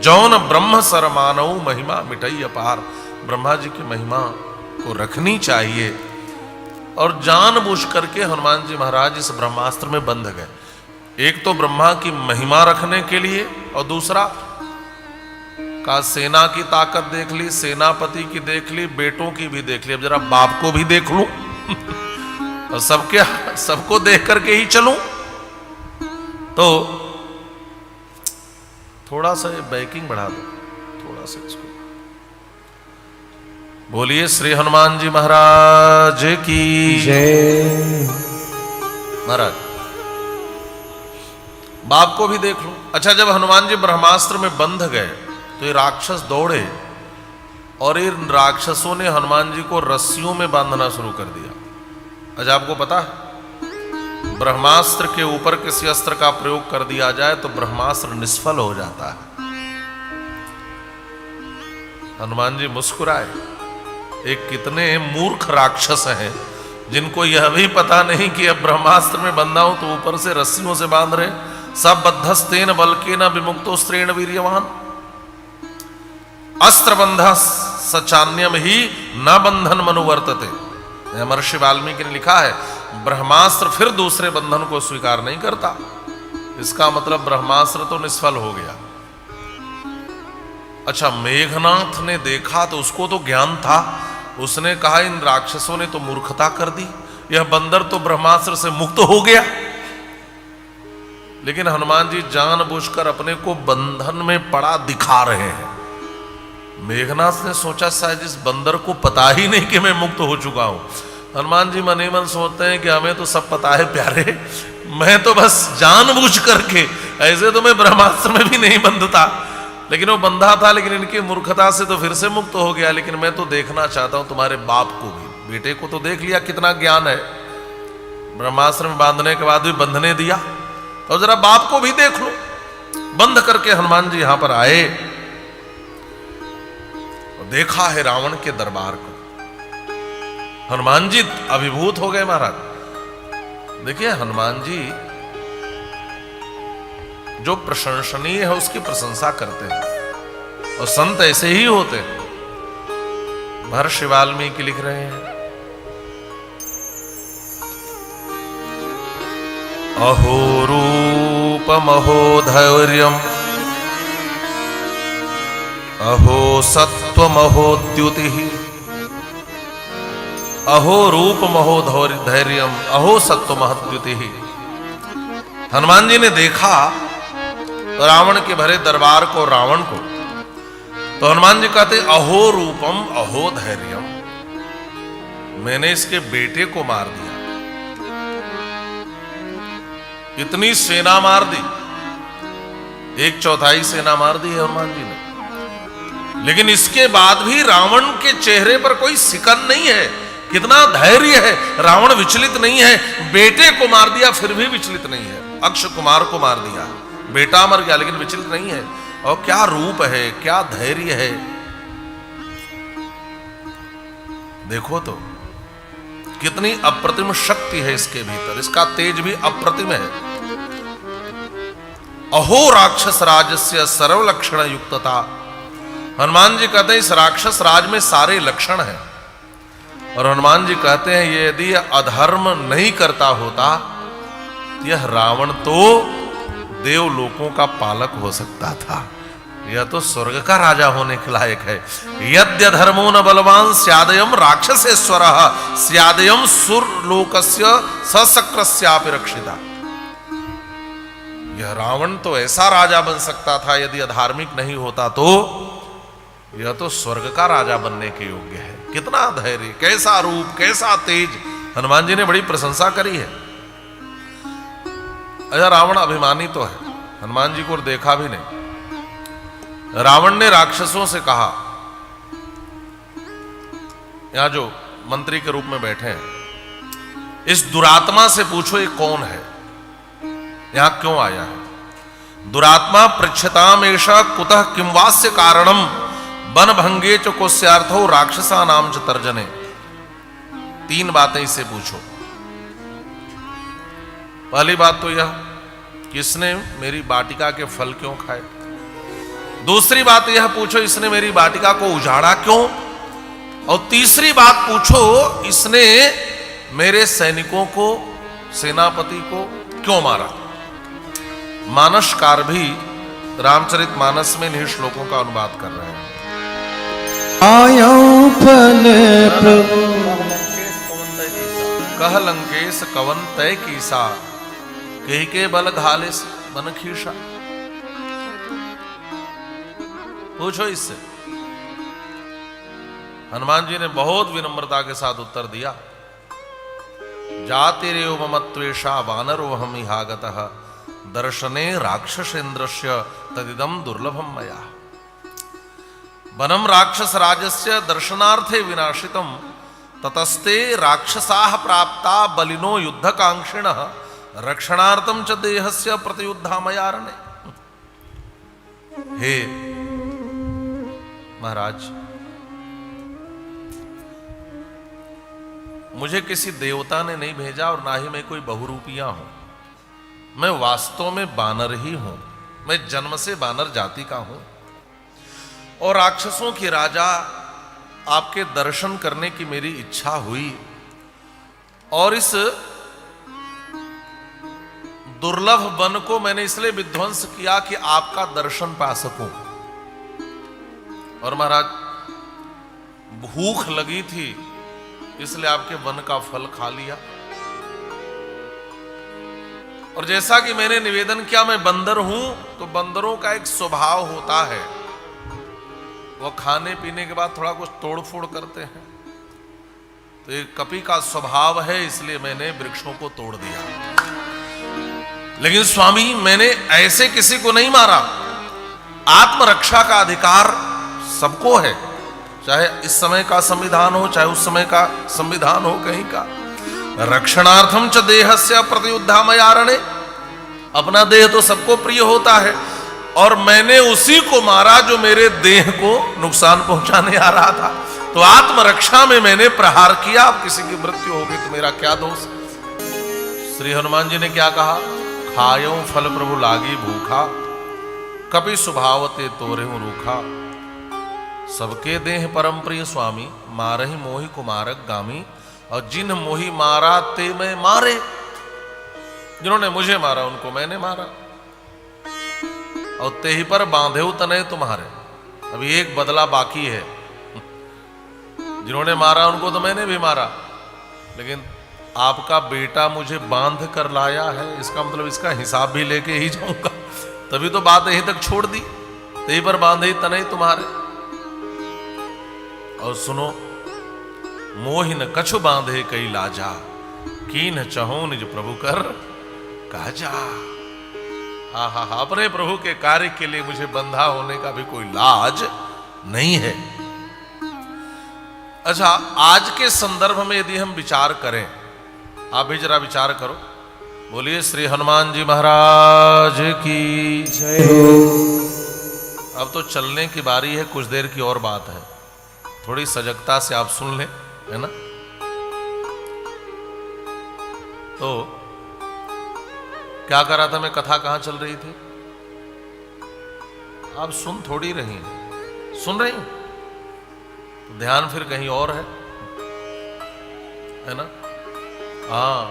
जौन ब्रह्म सर मानव महिमा मिटई अपार। ब्रह्मा जी की महिमा को रखनी चाहिए। और जानबूझ करके हनुमान जी महाराज इस ब्रह्मास्त्र में बंध गए। एक तो ब्रह्मा की महिमा रखने के लिए, और दूसरा का सेना की ताकत देख ली, सेनापति की देख ली, बेटों की भी देख ली, अब जरा बाप को भी देख लूं और सबको देख करके ही चलूं। तो थोड़ा सा बैकिंग बढ़ा दो, थोड़ा सा इसको। बोलिए श्री हनुमान जी महाराज की जय। महाराज बाप को भी देख लो। अच्छा, जब हनुमान जी ब्रह्मास्त्र में बंध गए तो ये राक्षस दौड़े और इन राक्षसों ने हनुमान जी को रस्सियों में बांधना शुरू कर दिया। अच्छा, आपको पता है ब्रह्मास्त्र के ऊपर किसी अस्त्र का प्रयोग कर दिया जाए तो ब्रह्मास्त्र निष्फल हो जाता है। हनुमान जी मुस्कुराए। एक कितने मूर्ख राक्षस हैं जिनको यह भी पता नहीं कि अब ब्रह्मास्त्र में बंधा हूं तो ऊपर से रस्सियों से बांध रहे। सब बद्धस्तेन बलकेन विमुक्तो स्त्रेण वीर्यवान। अस्त्र बंध सचान्यम ही न बंधन मनुवर्तते। महर्षि वाल्मीकि ने लिखा है ब्रह्मास्त्र फिर दूसरे बंधन को स्वीकार नहीं करता। इसका मतलब ब्रह्मास्त्र तो निष्फल हो गया। अच्छा, मेघनाथ ने देखा तो उसको तो ज्ञान था, उसने कहा इन राक्षसों ने तो मूर्खता कर दी, यह बंदर तो ब्रह्मास्त्र से मुक्त हो गया। लेकिन हनुमान जी जानबूझकर अपने को बंधन में पड़ा दिखा रहे हैं। मेघनाथ ने सोचा शायद इस बंदर को पता ही नहीं कि मैं मुक्त हो चुका हूं। हनुमान जी मन ही मन सोचते हैं कि हमें तो सब पता है प्यारे, मैं तो बस जानबूझ करके, ऐसे तो मैं ब्रह्मास्त्र में भी नहीं बंधता, लेकिन वो बंधा था, लेकिन इनकी मूर्खता से तो फिर से मुक्त हो गया। लेकिन मैं तो देखना चाहता हूं तुम्हारे बाप को भी। बेटे को तो देख लिया कितना ज्ञान है, ब्रह्मास्त्र में बांधने के बाद भी बंधने दिया, तो जरा बाप को भी देख लो। बंध करके हनुमान जी यहां पर आए और देखा है रावण के दरबार को। हनुमान जी अभिभूत हो गए महाराज। देखिए हनुमान जी जो प्रशंसनीय है उसकी प्रशंसा करते हैं, और संत ऐसे ही होते हैं। महर्षि वाल्मीकि लिख रहे हैं अहो रूपम अहो धैर्यम अहो सत्वम अहो द्युति अहो रूपम अहो धैर्यम अहो सत्वम अहो द्युति। हनुमान जी ने देखा रावण के भरे दरबार को, रावण को, तो हनुमान जी कहते अहो रूपम अहो धैर्यम, मैंने इसके बेटे को मार दिया। इतनी सेना मार दी, 1/4 सेना मार दी है हनुमान जी ने, लेकिन इसके बाद भी रावण के चेहरे पर कोई सिकन नहीं है। कितना धैर्य है, रावण विचलित नहीं है। बेटे को मार दिया फिर भी विचलित नहीं है। अक्ष कुमार को मार दिया, बेटा मर गया लेकिन विचलित नहीं है। और क्या रूप है, क्या धैर्य है, देखो तो कितनी अप्रतिम शक्ति है इसके भीतर। इसका तेज भी अप्रतिम है। अहो राक्षस राजस्य सर्व लक्षण युक्तता। हनुमान जी कहते हैं इस राक्षस राज में सारे लक्षण हैं। और हनुमान जी कहते हैं ये यदि अधर्म नहीं करता होता, यह रावण तो देवलोकों का पालक हो सकता था। यह तो स्वर्ग का राजा होने के लायक है। यद्य धर्मो न बलवान स्यादयम राक्षसेश्वर स्यादयम सुरलोकस्य सशक्रस्यापि रक्षिता। यह रावण तो ऐसा राजा बन सकता था, यदि अधार्मिक नहीं होता तो यह तो स्वर्ग का राजा बनने के योग्य है। कितना धैर्य, कैसा रूप, कैसा तेज। हनुमान जी ने बड़ी प्रशंसा करी है। अरे रावण अभिमानी तो है, हनुमान जी को देखा भी नहीं। रावण ने राक्षसों से कहा यहां जो मंत्री के रूप में बैठे हैं, इस दुरात्मा से पूछो ये कौन है, यहां क्यों आया है। दुरात्मा पृच्छताम एषा कुतः किं वास्य कारणम वन भंगे च कोस्यार्थो राक्षसा नाम च तर्जने। 3 बातें इससे पूछो। पहली बात तो यह कि इसने मेरी वाटिका के फल क्यों खाए। दूसरी बात यह पूछो इसने मेरी वाटिका को उजाड़ा क्यों। और तीसरी बात पूछो इसने मेरे सैनिकों को, सेनापति को क्यों मारा। मानसकार भी रामचरितमानस में इन्हीं श्लोकों का अनुवाद कर रहे हैं। कह लंकेश कवन तय कीसा, कही के बल घाले बन खीसा। पूछो इससे। हनुमान जी ने बहुत विनम्रता के साथ उत्तर दिया, जातिरेव ममत्वेषा वानरो हमिहागतः दर्शने राक्षसेन्द्रस्य तदिदं दुर्लभम मया। वनम राक्षस राजस्य दर्शनार्थे विनाशितम ततस्ते राक्षसाः प्राप्ता बलिनो युद्धकांक्षिणः रक्षणार्थम च देहस्य प्रतियुद्धामयारणे। हे महाराज, मुझे किसी देवता ने नहीं भेजा और ना ही मैं कोई बहुरूपिया हूं। मैं वास्तव में बानर ही हूं। मैं जन्म से बानर जाति का हूं और राक्षसों की राजा आपके दर्शन करने की मेरी इच्छा हुई और इस दुर्लभ वन को मैंने इसलिए विध्वंस किया कि आपका दर्शन पा सकूं। और महाराज, भूख लगी थी इसलिए आपके वन का फल खा लिया। और जैसा कि मैंने निवेदन किया, मैं बंदर हूं, तो बंदरों का एक स्वभाव होता है, वो खाने पीने के बाद थोड़ा कुछ तोड़ फोड़ करते हैं। तो एक कपि का स्वभाव है, इसलिए मैंने वृक्षों को तोड़ दिया। लेकिन स्वामी, मैंने ऐसे किसी को नहीं मारा। आत्मरक्षा का अधिकार सबको है, चाहे इस समय का संविधान हो, चाहे उस समय का संविधान हो कहीं का। रक्षणार्थम च देहस्य प्रतियुद्धामयारणे। अपना देह तो सबको प्रिय होता है और मैंने उसी को मारा जो मेरे देह को नुकसान पहुंचाने आ रहा था। तो आत्मरक्षा में मैंने प्रहार किया। अब किसी की मृत्यु होगी तो मेरा क्या दोष। श्री हनुमान जी ने क्या कहा, खायो फल प्रभु लागी भूखा, कपि स्वभावते तोरेहु रूखा। सबके देह परम प्रिय स्वामी, मारहि मोहि कुमारक गामी। और जिन मोहि मारा ते मैं मारे। जिन्होंने मुझे मारा उनको मैंने मारा। और ते ही पर बांधेउ तनय तुम्हारे। अभी एक बदला बाकी है। जिन्होंने मारा उनको तो मैंने भी मारा, लेकिन आपका बेटा मुझे बांध कर लाया है, इसका मतलब इसका हिसाब भी लेके ही जाऊंगा। तभी तो बात यहीं तक छोड़ दी, ते ही पर बांधे तनय तुम्हारे। और सुनो, मोहिन कछु बांधे कई लाजा, कीन चहो निज प्रभु कर काजा। हा हा हा, अपने प्रभु के कार्य के लिए मुझे बंधा होने का भी कोई लाज नहीं है। अच्छा, आज के संदर्भ में यदि हम विचार करें, आप भी जरा विचार करो। बोलिए श्री हनुमान जी महाराज की जय हो। अब तो चलने की बारी है, कुछ देर की और बात है। थोड़ी सजगता से आप सुन लें, है ना। तो क्या कर रहा था मैं, कथा कहां चल रही थी, आप सुन थोड़ी रही हैं, सुन रही तो ध्यान फिर कहीं और है ना। हाँ,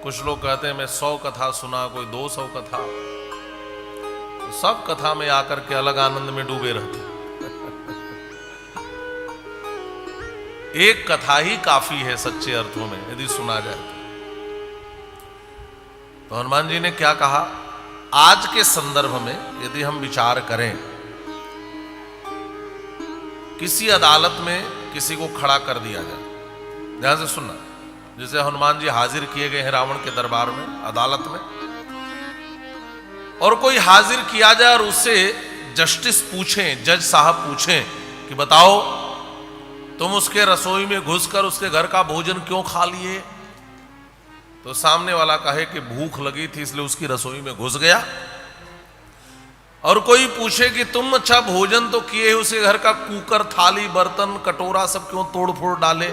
कुछ लोग कहते हैं मैं 100 कथा सुना, कोई 200 कथा। तो सब कथा में आकर के अलग आनंद में डूबे रहते। एक कथा ही काफी है सच्चे अर्थों में, यदि सुना जाए तो हनुमान जी ने क्या कहा, आज के संदर्भ में यदि हम विचार करें, किसी अदालत में किसी को खड़ा कर दिया जाए, ध्यान से सुनना, जैसे हनुमान जी हाजिर किए गए हैं रावण के दरबार में, अदालत में, और कोई हाजिर किया जाए और उससे जस्टिस पूछें, जज साहब पूछें कि बताओ तुम उसके रसोई में घुसकर उसके घर का भोजन क्यों खा लिए? तो सामने वाला कहे कि भूख लगी थी इसलिए उसकी रसोई में घुस गया। और कोई पूछे कि तुम अच्छा भोजन तो किए, उसके घर का कुकर, थाली, बर्तन, कटोरा सब क्यों तोड़ फोड़ डाले?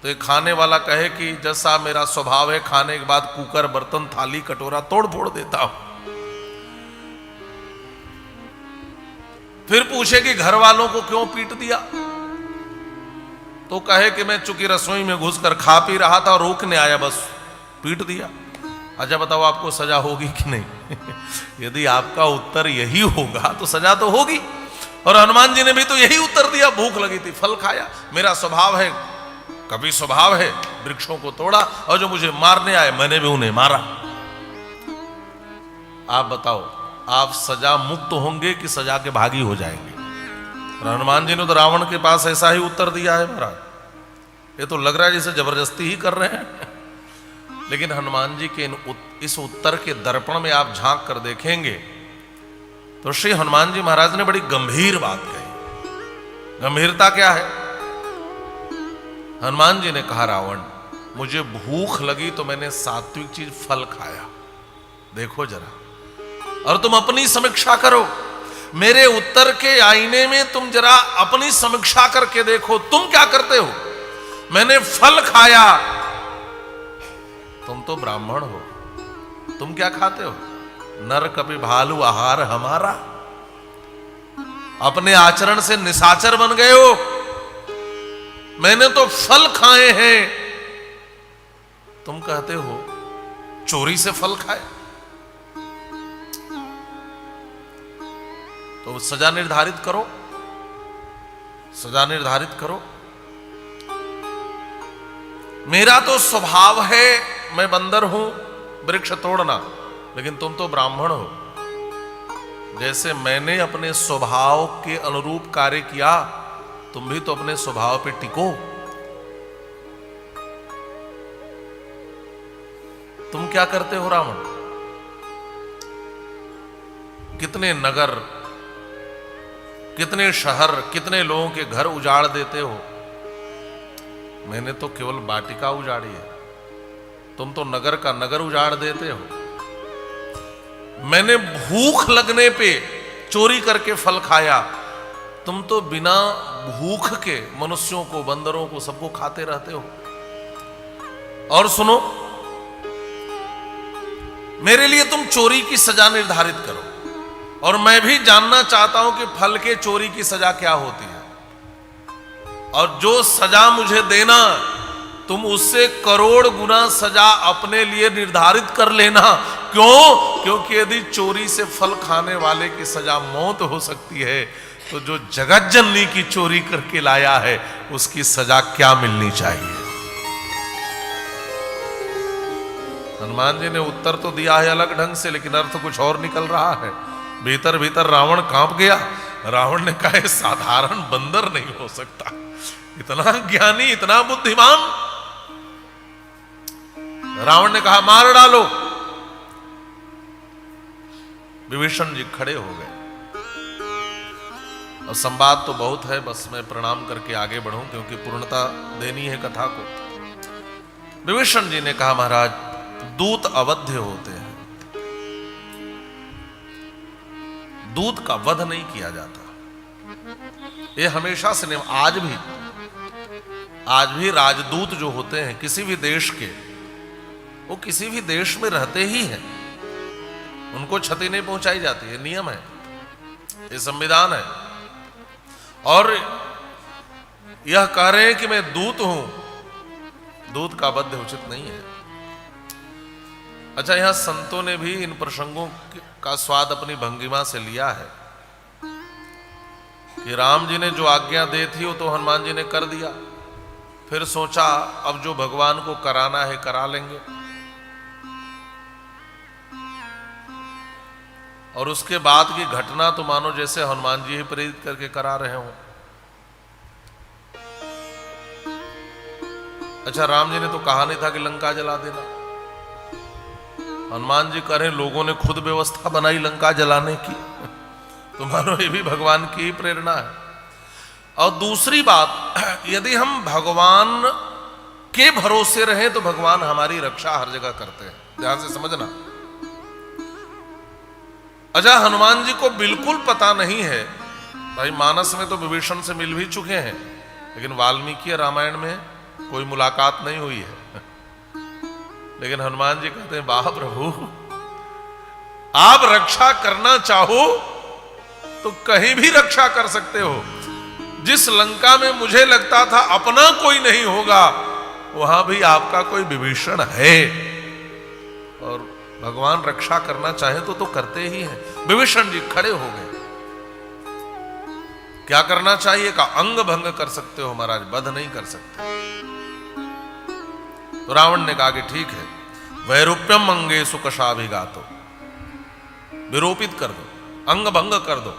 तो ये खाने वाला कहे कि जैसा मेरा स्वभाव है, खाने के बाद कुकर, बर्तन, थाली, कटोरा तोड़ फोड़ देता हूं। फिर पूछे कि घर वालों को क्यों पीट दिया? तो कहे कि मैं चूंकि रसोई में घुसकर खा पी रहा था और रोकने आया, बस पीट दिया। अच्छा बताओ आपको सजा होगी कि नहीं? यदि आपका उत्तर यही होगा तो सजा तो होगी। और हनुमान जी ने भी तो यही उत्तर दिया, भूख लगी थी, फल खाया, मेरा स्वभाव है, कभी स्वभाव है वृक्षों को तोड़ा, और जो मुझे मारने आए मैंने भी उन्हें मारा। आप बताओ आप सजा मुक्त होंगे कि सजा के भागी हो जाएंगे? और हनुमान जी ने तो रावण के पास ऐसा ही उत्तर दिया है महाराज। ये तो लग रहा है जैसे जबरदस्ती ही कर रहे हैं। लेकिन हनुमान जी के इस उत्तर के दर्पण में आप झांक कर देखेंगे तो श्री हनुमान जी महाराज ने बड़ी गंभीर बात कही। गंभीरता क्या है? हनुमान जी ने कहा, रावण मुझे भूख लगी तो मैंने सात्विक चीज फल खाया। देखो जरा, और तुम अपनी समीक्षा करो। मेरे उत्तर के आईने में तुम जरा अपनी समीक्षा करके देखो, तुम क्या करते हो? मैंने फल खाया, तुम तो ब्राह्मण हो, तुम क्या खाते हो? नर कपि भालू आहार हमारा। अपने आचरण से निशाचर बन गए हो। मैंने तो फल खाए हैं, तुम कहते हो चोरी से फल खाए। तो सजा निर्धारित करो, सजा निर्धारित करो। मेरा तो स्वभाव है, मैं बंदर हूं वृक्ष तोड़ना, लेकिन तुम तो ब्राह्मण हो। जैसे मैंने अपने स्वभाव के अनुरूप कार्य किया, तुम भी तो अपने स्वभाव पे टिको। तुम क्या करते हो रावण? कितने नगर, कितने शहर, कितने लोगों के घर उजाड़ देते हो। मैंने तो केवल वाटिका उजाड़ी है, तुम तो नगर का नगर उजाड़ देते हो। मैंने भूख लगने पे चोरी करके फल खाया, तुम तो बिना भूख के मनुष्यों को, बंदरों को, सबको खाते रहते हो। और सुनो, मेरे लिए तुम चोरी की सजा निर्धारित करो, और मैं भी जानना चाहता हूं कि फल के चोरी की सजा क्या होती है। और जो सजा मुझे देना, तुम उससे करोड़ गुना सजा अपने लिए निर्धारित कर लेना। क्यों? क्योंकि यदि चोरी से फल खाने वाले की सजा मौत हो सकती है, तो जो जगत जननी की चोरी करके लाया है उसकी सजा क्या मिलनी चाहिए? हनुमान जी ने उत्तर तो दिया है अलग ढंग से, लेकिन अर्थ कुछ और निकल रहा है। भीतर भीतर रावण कांप गया। रावण ने कहा, साधारण बंदर नहीं हो सकता, इतना ज्ञानी, इतना बुद्धिमान। रावण ने कहा, मार डालो। विभीषण जी खड़े हो गए। और संवाद तो बहुत है, बस मैं प्रणाम करके आगे बढ़ूं क्योंकि पूर्णता देनी है कथा को। विभीषण जी ने कहा, महाराज दूत अवध्य होते हैं, दूत का वध नहीं किया जाता। ये हमेशा से नियम, आज भी राजदूत जो होते हैं किसी भी देश के, वो किसी भी देश में रहते ही हैं, उनको क्षति नहीं पहुंचाई जाती। ये नियम है, ये संविधान है। और यह कह रहे हैं कि मैं दूत हूं, दूत का वध उचित नहीं है। अच्छा, यहां संतों ने भी इन प्रसंगों का स्वाद अपनी भंगिमा से लिया है कि राम जी ने जो आज्ञा दी थी वो तो हनुमान जी ने कर दिया, फिर सोचा अब जो भगवान को कराना है करा लेंगे। और उसके बाद की घटना तो मानो जैसे हनुमान जी ही प्रेरित करके करा रहे हो। अच्छा, राम जी ने तो कहा नहीं था कि लंका जला देना। हनुमान जी कह रहे लोगों ने खुद व्यवस्था बनाई लंका जलाने की। तुम्हारा ये भी भगवान की ही प्रेरणा है। और दूसरी बात, यदि हम भगवान के भरोसे रहें तो भगवान हमारी रक्षा हर जगह करते हैं। ध्यान से समझना। अच्छा, हनुमान जी को बिल्कुल पता नहीं है, भाई मानस में तो विभीषण से मिल भी चुके हैं, लेकिन वाल्मीकि रामायण में कोई मुलाकात नहीं हुई है। लेकिन हनुमान जी कहते हैं, वाह प्रभु, आप रक्षा करना चाहो तो कहीं भी रक्षा कर सकते हो। जिस लंका में मुझे लगता था अपना कोई नहीं होगा, वहां भी आपका कोई विभीषण है, और भगवान रक्षा करना चाहे तो करते ही हैं। विभीषण जी खड़े हो गए। क्या करना चाहिए? का अंग भंग कर सकते हो महाराज, वध नहीं कर सकते। तो रावण ने कहा कि ठीक है, वैरूप्यम अंगे सुकशाभिघातो, विरोपित कर दो, अंग भंग कर दो।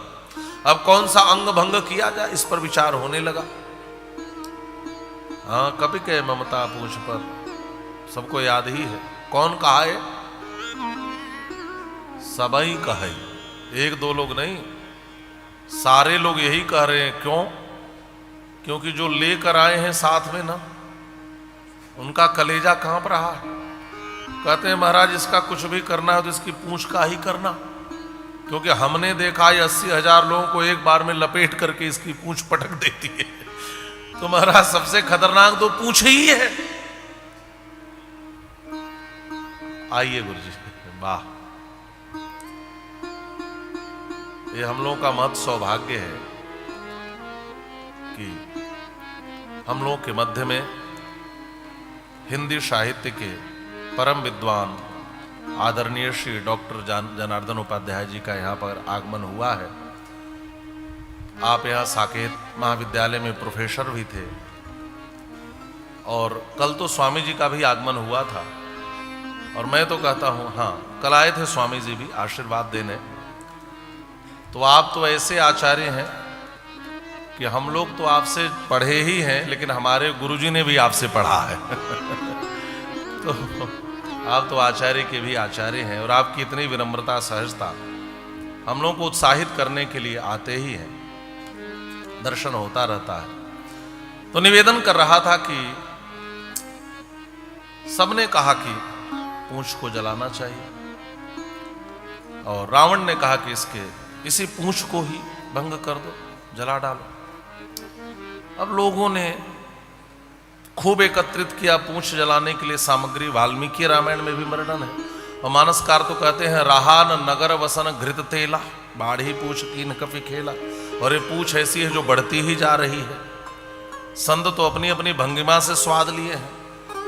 अब कौन सा अंग भंग किया जाए, इस पर विचार होने लगा। हाँ, कभी के ममता पूछ पर, सबको याद ही है। कौन कहा है? सबई कहे, एक दो लोग नहीं, सारे लोग यही कह रहे हैं। क्यों? क्योंकि जो लेकर आए हैं साथ में ना, उनका कलेजा कांप रहा है। कहते हैं महाराज, इसका कुछ भी करना है तो इसकी पूंछ का ही करना, क्योंकि हमने देखा है 80,000 लोगों को एक बार में लपेट करके इसकी पूंछ पटक देती है। तो महाराज सबसे खतरनाक तो पूंछ ही है। आइए गुरु जी, वाह, ये हम लोगों का महत सौभाग्य है कि हम लोगों के मध्य में हिंदी साहित्य के परम विद्वान आदरणीय श्री डॉक्टर जनार्दन उपाध्याय जी का यहाँ पर आगमन हुआ है। आप यहाँ साकेत महाविद्यालय में प्रोफेसर भी थे, और कल तो स्वामी जी का भी आगमन हुआ था। और मैं तो कहता हूँ, हाँ, कल आए थे स्वामी जी भी आशीर्वाद देने। तो आप तो ऐसे आचार्य हैं कि हम लोग तो आपसे पढ़े ही हैं, लेकिन हमारे गुरुजी ने भी आपसे पढ़ा है। तो आप तो आचार्य के भी आचार्य हैं, और आपकी इतनी विनम्रता, सहजता हम लोगों को उत्साहित करने के लिए आते ही हैं, दर्शन होता रहता है। तो निवेदन कर रहा था कि सबने कहा कि पूंछ को जलाना चाहिए, और रावण ने कहा कि इसी पूंछ को ही भंग कर दो, जला डालो। अब लोगों ने खूब एकत्रित किया पूंछ जलाने के लिए सामग्री। वाल्मीकि रामायण में भी वर्णन है, और मानसकार तो कहते हैं, रहा न नगर वसन घृत तेला, बाढ़ी पूछ कीन कपि खेला। और ये पूंछ ऐसी है जो बढ़ती ही जा रही है। संत तो अपनी अपनी भंगिमा से स्वाद लिए हैं,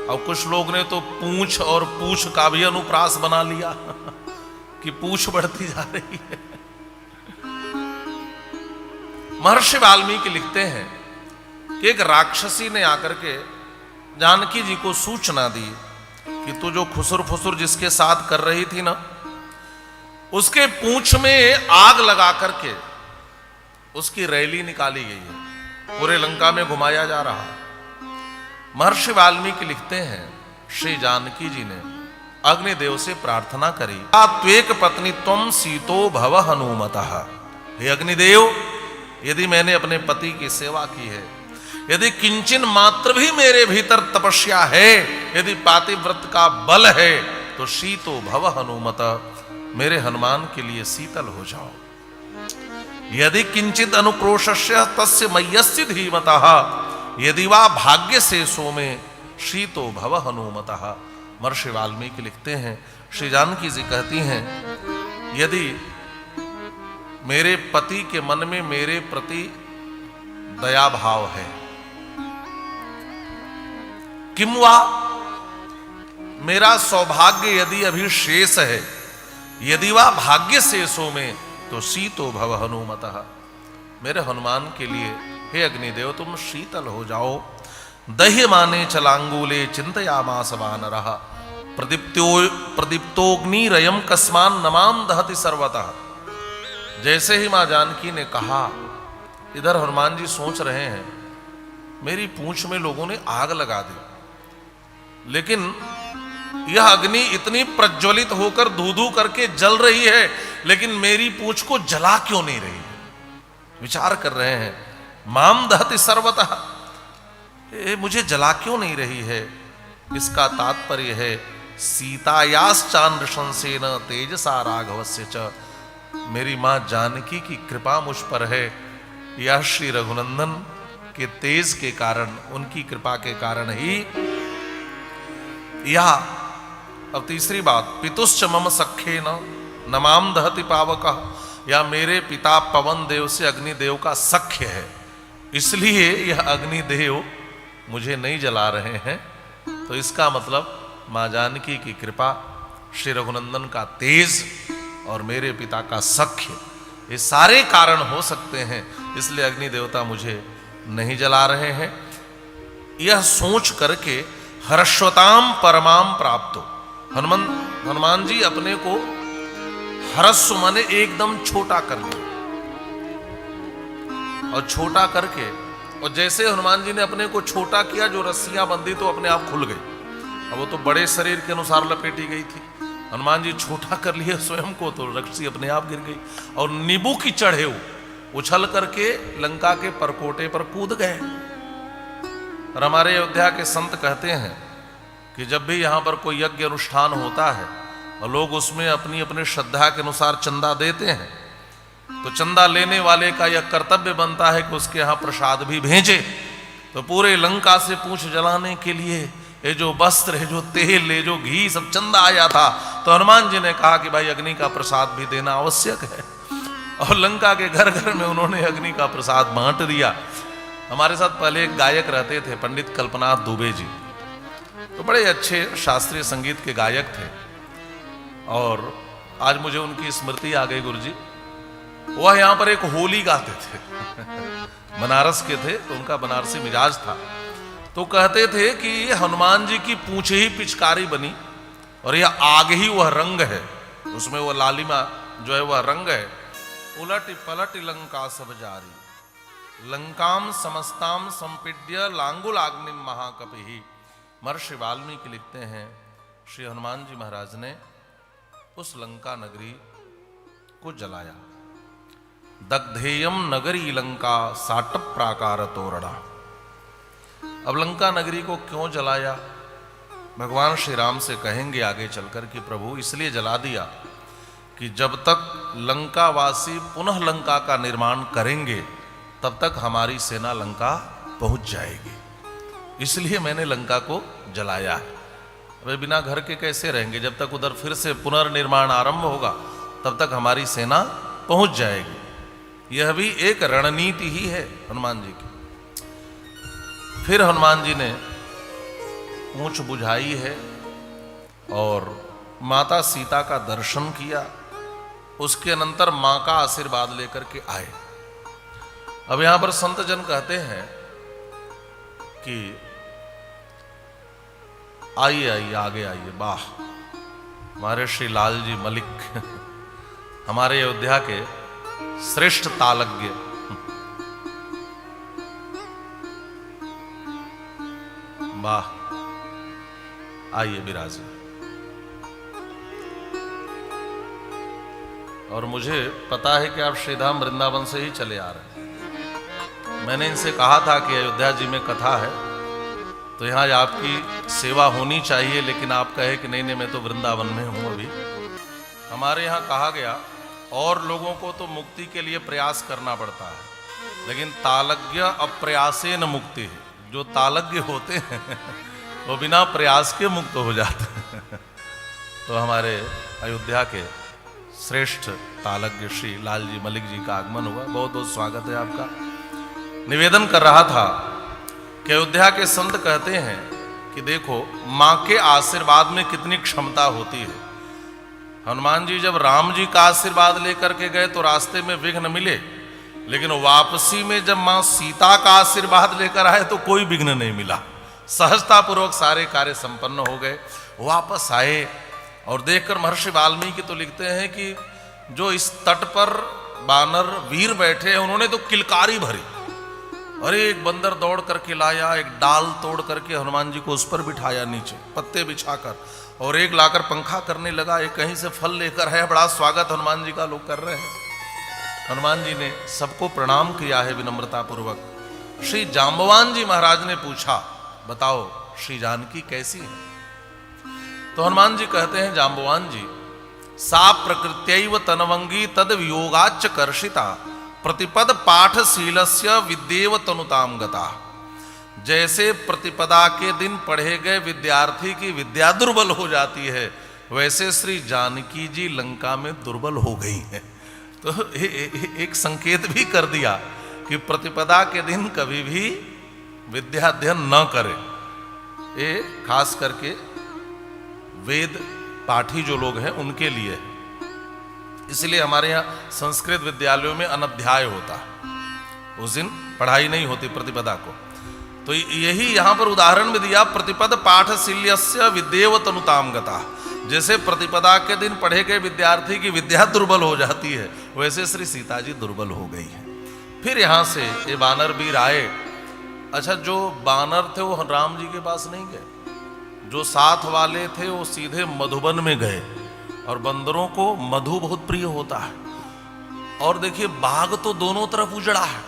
और कुछ लोग ने तो पूंछ और पूछ का भी अनुप्रास बना लिया कि पूंछ बढ़ती जा रही है। महर्षि वाल्मीकि लिखते हैं कि एक राक्षसी ने आकर के जानकी जी को सूचना दी कि तू जो खुसुर फुसुर जिसके साथ कर रही थी ना, उसके पूंछ में आग लगा करके उसकी रैली निकाली गई है, पूरे लंका में घुमाया जा रहा है। महर्षि वाल्मीकि लिखते हैं, श्री जानकी जी ने अग्निदेव से प्रार्थना करी, त्वेक पत्नी त्वम सीतो भव हनुमतः। हे अग्निदेव, यदि मैंने अपने पति की सेवा की है, यदि किंचन मात्र भी मेरे भीतर तपस्या है, यदि पातिव्रत का बल है, तो शीतो भव हनुमत, मेरे हनुमान के लिए शीतल हो जाओ। यदि किंचित अनुक्रोशस्य तस्य मय्यस्य धीमतः, यदि वा भाग्य से सो में शीतो भव हनुमतः। महर्षि वाल्मीकि लिखते हैं, श्री जानकी जी कहती हैं, यदि मेरे पति के मन में मेरे प्रति दया भाव है, किंवा मेरा सौभाग्य यदि अभी शेष है, यदि वह भाग्य शेषों में, तो शीतो भव हनुमतः, मेरे हनुमान के लिए हे अग्निदेव तुम शीतल हो जाओ। दह्यमाने चलांगूले चिंतयामास वानरः, प्रदीप्तोग्निरयम कस्मान नमाम दहति सर्वतः। जैसे ही मां जानकी ने कहा, इधर हनुमान जी सोच रहे हैं, मेरी पूंछ में लोगों ने आग लगा दी, लेकिन यह अग्नि इतनी प्रज्वलित होकर धू धू करके जल रही है, लेकिन मेरी पूंछ को जला क्यों नहीं रही? विचार कर रहे हैं। माम दहति सर्वतः, मुझे जला क्यों नहीं रही है? इसका तात्पर्य है सीतायाश्चानृशंसेन तेजसा राघवस्य च, मेरी मां जानकी की कृपा मुझ पर है। यह श्री रघुनंदन के तेज के कारण, उनकी कृपा के कारण ही यह। अब तीसरी बात, पितुश्च मम सख्ये न माम दहति पावकः, या मेरे पिता पवन देव से अग्निदेव का सख्य है, इसलिए यह अग्निदेव मुझे नहीं जला रहे हैं। तो इसका मतलब मां जानकी की कृपा, श्री रघुनंदन का तेज और मेरे पिता का सख्य, ये सारे कारण हो सकते हैं, इसलिए अग्नि देवता मुझे नहीं जला रहे हैं। यह सोच करके हर्षवताम परमाम प्राप्तो, हनुमान जी अपने को हरस्व माने एकदम छोटा कर लिया, और छोटा करके, और जैसे हनुमान जी ने अपने को छोटा किया, जो रस्सियां बंधी तो अपने आप खुल गई। अब वो तो बड़े शरीर के अनुसार लपेटी गई थी, हनुमान जी छोटा कर लिए स्वयं को, तो रस्सी अपने आप गिर गई, और नींबू की चढ़े उछल करके लंका के परकोटे पर कूद गए। और हमारे अयोध्या के संत कहते हैं कि जब भी यहाँ पर कोई यज्ञ अनुष्ठान होता है और लोग उसमें अपनी अपनी श्रद्धा के अनुसार चंदा देते हैं, तो चंदा लेने वाले का यह कर्तव्य बनता है कि उसके यहाँ प्रसाद भी भेजे। तो पूरे लंका से पूंछ जलाने के लिए ये जो वस्त्र है, जो तेल है, जो घी, सब चंदा आया था। तो हनुमान जी ने कहा कि भाई अग्नि का प्रसाद भी देना आवश्यक है, और लंका के घर घर में उन्होंने अग्नि का प्रसाद बांट दिया। हमारे साथ पहले एक गायक रहते थे, पंडित कल्पनाथ दुबे जी, तो बड़े अच्छे शास्त्रीय संगीत के गायक थे, और आज मुझे उनकी स्मृति आ गई गुरुजी। वह यहाँ पर एक होली गाते थे बनारस के थे, तो उनका बनारसी मिजाज था। तो कहते थे कि हनुमान जी की पूंछ ही पिचकारी बनी, और यह आग ही वह रंग है, उसमें वह लालिमा जो है वह रंग है। उलट पलट लंका सब जारी, लंकाम समस्ताम संपीड्य लांगुलाग्निम महाकपि। महर्षि वाल्मीकि लिखते हैं, श्री हनुमान जी महाराज ने उस लंका नगरी को जलाया। दग्धेयम नगरी लंका साट प्राकार तोरणा। अब लंका नगरी को क्यों जलाया? भगवान श्री राम से कहेंगे आगे चलकर कि प्रभु इसलिए जला दिया कि जब तक लंकावासी पुनः लंका का निर्माण करेंगे तब तक हमारी सेना लंका पहुंच जाएगी, इसलिए मैंने लंका को जलाया है। वे बिना घर के कैसे रहेंगे? जब तक उधर फिर से पुनर्निर्माण आरंभ होगा तब तक हमारी सेना पहुंच जाएगी। यह भी एक रणनीति ही है हनुमान जी की। फिर हनुमान जी ने पूंछ बुझाई है और माता सीता का दर्शन किया, उसके अनंतर मां का आशीर्वाद लेकर के आए। अब यहां पर संत जन कहते हैं कि आइए आइए आगे आइए, वाह हमारे श्री लाल जी मलिक हमारे अयोध्या के श्रेष्ठ तालज्ञ, वाह आइए विराजिए। और मुझे पता है कि आप श्रीधाम वृंदावन से ही चले आ रहे हैं। मैंने इनसे कहा था कि अयोध्या जी में कथा है तो यहाँ आपकी सेवा होनी चाहिए, लेकिन आप कहे कि नहीं नहीं मैं तो वृंदावन में हूँ अभी। हमारे यहाँ कहा गया और लोगों को तो मुक्ति के लिए प्रयास करना पड़ता है, लेकिन तालज्ञ अप्रयासे न मुक्ति है। जो तालज्ञ होते हैं वो बिना प्रयास के मुक्त हो जाते हैं। तो हमारे अयोध्या के श्रेष्ठ तालज्ञ श्री लाल जी मलिक जी का आगमन हुआ, बहुत बहुत स्वागत है आपका। निवेदन कर रहा था कि अयोध्या के संत कहते हैं कि देखो मां के आशीर्वाद में कितनी क्षमता होती है। हनुमान जी जब राम जी का आशीर्वाद लेकर के गए तो रास्ते में विघ्न मिले, लेकिन वापसी में जब मां सीता का आशीर्वाद लेकर आए तो कोई विघ्न नहीं मिला, सहजता पूर्वक सारे कार्य संपन्न हो गए। वापस आए और देखकर महर्षि वाल्मीकि तो लिखते हैं कि जो इस तट पर बानर वीर बैठे हैं उन्होंने तो किलकारी भरी, अरे एक बंदर दौड़ करके लाया, एक डाल तोड़ करके हनुमान जी को उस पर बिठाया नीचे पत्ते बिछाकर, और एक लाकर पंखा करने लगा, एक कहीं से फल लेकर है, बड़ा स्वागत हनुमान जी का लोग कर रहे हैं। हनुमान जी ने सबको प्रणाम किया है विनम्रता पूर्वक। श्री जांबवान जी महाराज ने पूछा, बताओ श्री जानकी कैसी है? तो हनुमान जी कहते हैं, जांबवान जी, सा प्रकृत्यैव तनवंगी तद वियोगाच्च कर्षिता प्रतिपद पाठशीलस्य विद्येव तनुताम गता। जैसे प्रतिपदा के दिन पढ़े गए विद्यार्थी की विद्या दुर्बल हो जाती है, वैसे श्री जानकी जी लंका में दुर्बल हो गई हैं। तो एक संकेत भी कर दिया कि प्रतिपदा के दिन कभी भी विद्या अध्ययन न करे। ये खास करके वेद पाठी जो लोग हैं उनके लिए है। इसलिए हमारे यहाँ संस्कृत विद्यालयों में अनध्याय होता, उस दिन पढ़ाई नहीं होती प्रतिपदा को। तो यही यहां पर उदाहरण में दिया, प्रतिपद पाठशील्यस्य विद्येव तनुताम गता। जैसे प्रतिपदा के दिन पढ़े गए विद्यार्थी की विद्या दुर्बल हो जाती है, वैसे श्री सीता जी दुर्बल हो गई है। फिर यहां से ये वानर वीर आए। अच्छा, जो वानर थे वो राम जी के पास नहीं गए, जो साथ वाले थे वो सीधे मधुबन में गए। और बंदरों को मधु बहुत प्रिय होता है। और देखिए, बाघ तो दोनों तरफ उजड़ा है।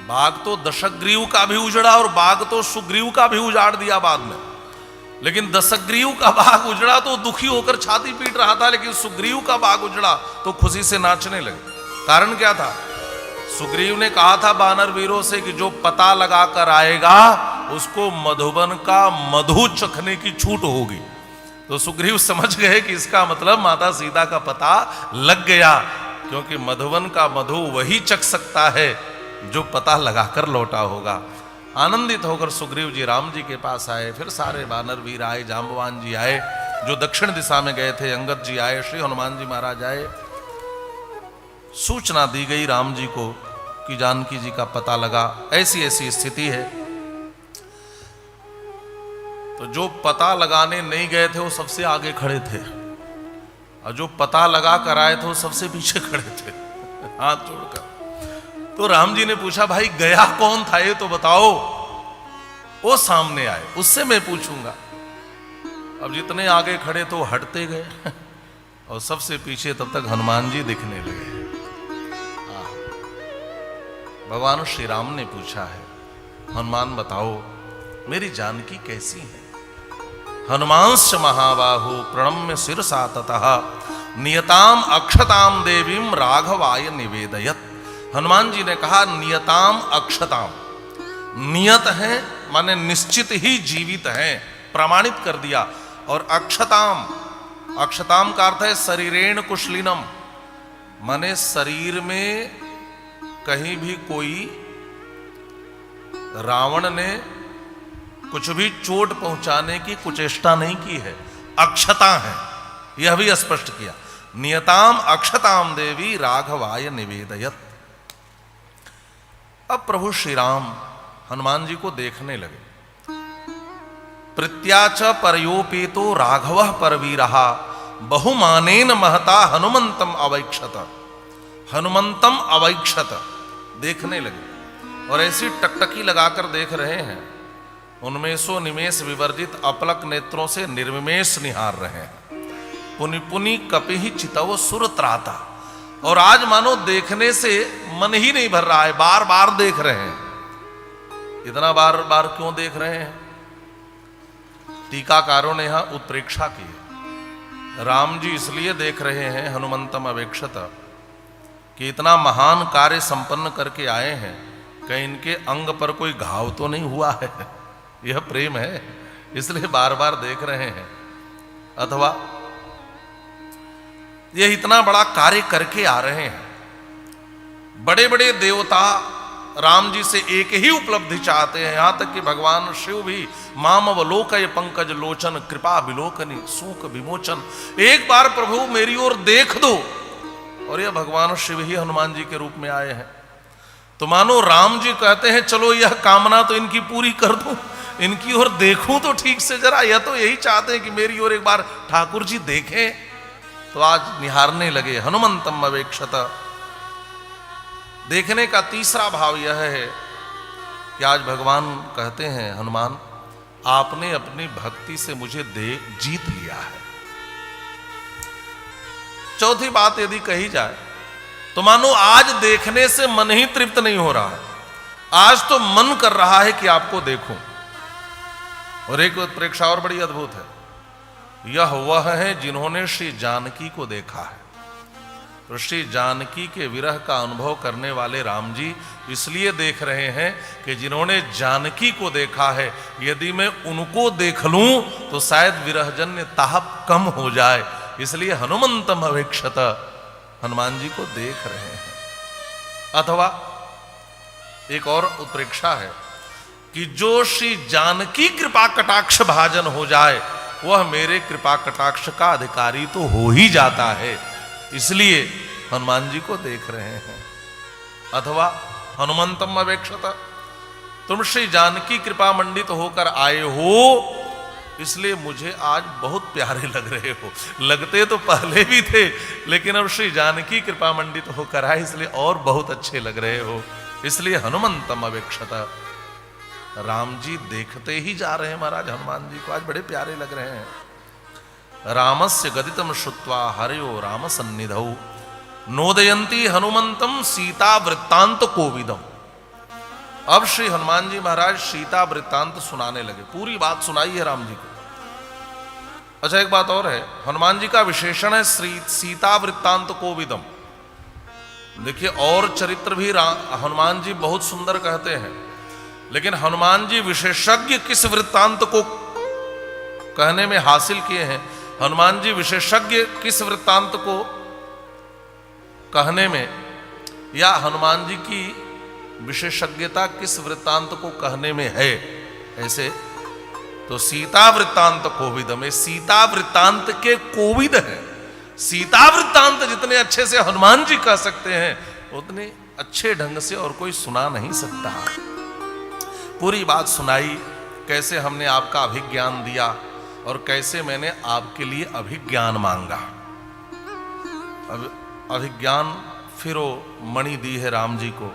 बाघ तो दशग्रीव का भी उजड़ा और बाघ तो सुग्रीव का भी उजाड़ दिया बाद में। लेकिन दशग्रीव का बाघ उजड़ा तो दुखी होकर छाती पीट रहा था, लेकिन सुग्रीव का बाघ उजड़ा तो खुशी से नाचने लगे। कारण क्या था? सुग्रीव ने कहा था वानर वीरों से कि जो पता लगा कर आएगा उसको मधुबन का मधु चखने की छूट होगी। तो सुग्रीव समझ गए कि इसका मतलब माता सीता का पता लग गया, क्योंकि मधुबन का मधु वही चख सकता है जो पता लगाकर लौटा होगा। आनंदित होकर सुग्रीव जी राम जी के पास आए। फिर सारे वानर वीर आए, जांबवान जी आए जो दक्षिण दिशा में गए थे, अंगद जी आए, श्री हनुमान जी महाराज आए। सूचना दी गई राम जी को कि जानकी जी का पता लगा, ऐसी ऐसी स्थिति है। तो जो पता लगाने नहीं गए थे वो सबसे आगे खड़े थे, और जो पता लगा कर आए थे वो सबसे पीछे खड़े थे हाथ जोड़कर। तो राम जी ने पूछा, भाई गया कौन था ये तो बताओ। वो सामने आए, उससे मैं पूछूंगा। अब जितने आगे खड़े तो हटते गए और सबसे पीछे तब तक हनुमान जी दिखने लगे। भगवान श्री राम ने पूछा है, हनुमान बताओ मेरी जानकी कैसी है? हनुमांश्च महाबाहु प्रणम्य शिरसा ततः नियताम अक्षताम देवीम राघवाय निवेदयत। हनुमान जी ने कहा, नियताम अक्षताम, नियत है माने निश्चित ही जीवित है, प्रमाणित कर दिया। और अक्षताम, अक्षताम का अर्थ है शरीरेण कुशलिनम, माने शरीर में कहीं भी कोई रावण ने कुछ भी चोट पहुंचाने की कुचेष्टा नहीं की है, अक्षता है, यह भी स्पष्ट किया। नियताम अक्षताम देवी राघवाय निवेदयत। अब प्रभु श्री राम हनुमान जी को देखने लगे। प्रत्याच परयोपेतो राघवः परवीरः बहुमानेन महता हनुमंतम अवैक्षत। हनुमंतम अवैक्षत, देखने लगे और ऐसी टकटकी लगाकर देख रहे हैं, उनमें सो निमेष विवर्जित अपलक नेत्रों से निर्विमेष निहार रहे हैं। पुनि पुनि कपिहि चितव सुर त्राता। और आज मानो देखने से मन ही नहीं भर रहा है, बार बार देख रहे हैं। इतना बार बार क्यों देख रहे हैं? टीकाकारों ने यहां उत्प्रेक्षा की, राम जी इसलिए देख रहे हैं हनुमंतम अवेक्षत कि इतना महान कार्य संपन्न करके आए हैं, कहीं इनके अंग पर कोई घाव तो नहीं हुआ है। यह प्रेम है, इसलिए बार बार देख रहे हैं। अथवा यह इतना बड़ा कार्य करके आ रहे हैं। बड़े बड़े देवता राम जी से एक ही उपलब्धि चाहते हैं, यहां तक कि भगवान शिव भी माम अवलोकय पंकज लोचन कृपा विलोकनी सूक विमोचन। एक बार प्रभु मेरी ओर देख दो। और यह भगवान शिव ही हनुमान जी के रूप में आए हैं। तो मानो राम जी कहते हैं, चलो यह कामना तो इनकी पूरी कर दूं, इनकी ओर देखूं तो ठीक से जरा। यह तो यही चाहते हैं कि मेरी ओर एक बार ठाकुर जी देखें। तो आज निहारने लगे, हनुमंतम अवेक्षत। देखने का तीसरा भाव यह है कि आज भगवान कहते हैं, हनुमान आपने अपनी भक्ति से मुझे जीत लिया है। चौथी बात यदि कही जाए तो मानो आज देखने से मन ही तृप्त नहीं हो रहा है, आज तो मन कर रहा है कि आपको देखूं। और एक प्रेक्षा और बड़ी अद्भुत है, यह वह है जिन्होंने श्री जानकी को देखा है। तो श्री जानकी के विरह का अनुभव करने वाले राम जी इसलिए देख रहे हैं कि जिन्होंने जानकी को देखा है, यदि मैं उनको देख लूं तो शायद विरहजन्य ताप कम हो जाए, इसलिए हनुमंतम अवेक्षत, हनुमान जी को देख रहे हैं। अथवा एक और उत्प्रेक्षा है कि जो श्री जानकी कृपा कटाक्ष भाजन हो जाए वह मेरे कृपा कटाक्ष का अधिकारी तो हो ही जाता है, इसलिए हनुमान जी को देख रहे हैं। अथवा हनुमंतम अवेक्षत, तुम श्री जानकी कृपा मंडित होकर आए हो, इसलिए मुझे आज बहुत प्यारे लग रहे हो। लगते तो पहले भी थे, लेकिन अब श्री जानकी कृपा मंडित होकर आए इसलिए और बहुत अच्छे लग रहे हो, इसलिए हनुमंतम अवेक्षत। राम जी देखते ही जा रहे हैं महाराज हनुमान जी को, आज बड़े प्यारे लग रहे हैं। रामस्य गदितम श्रुत्वा हरयो राम सन्निधौ नोदयंती हनुमंतम सीता वृत्तांत कोविदम। अब श्री हनुमान जी महाराज सीता वृत्तांत सुनाने लगे, पूरी बात सुनाई है राम जी को। अच्छा एक बात और है, हनुमान जी का विशेषण है सीता वृत्तांत कोविदम। देखिए और चरित्र भी हनुमान जी बहुत सुंदर कहते हैं, लेकिन हनुमान जी विशेषज्ञ किस वृत्तांत को कहने में हासिल किए हैं, हनुमान जी विशेषज्ञ किस वृत्तांत को कहने में, या हनुमान जी की विशेषज्ञता किस वृत्तांत को कहने में है, ऐसे तो सीता वृत्तांत कोविद में सीता वृत्तांत के कोविद है। सीता वृत्तांत जितने अच्छे से हनुमान जी कह सकते हैं उतने अच्छे ढंग से और कोई सुना नहीं सकता। पूरी बात सुनाई, कैसे हमने आपका अभिज्ञान दिया और कैसे मैंने आपके लिए अभिज्ञान मांगा। अब अभिज्ञान फिर वो मणि दी है राम जी को।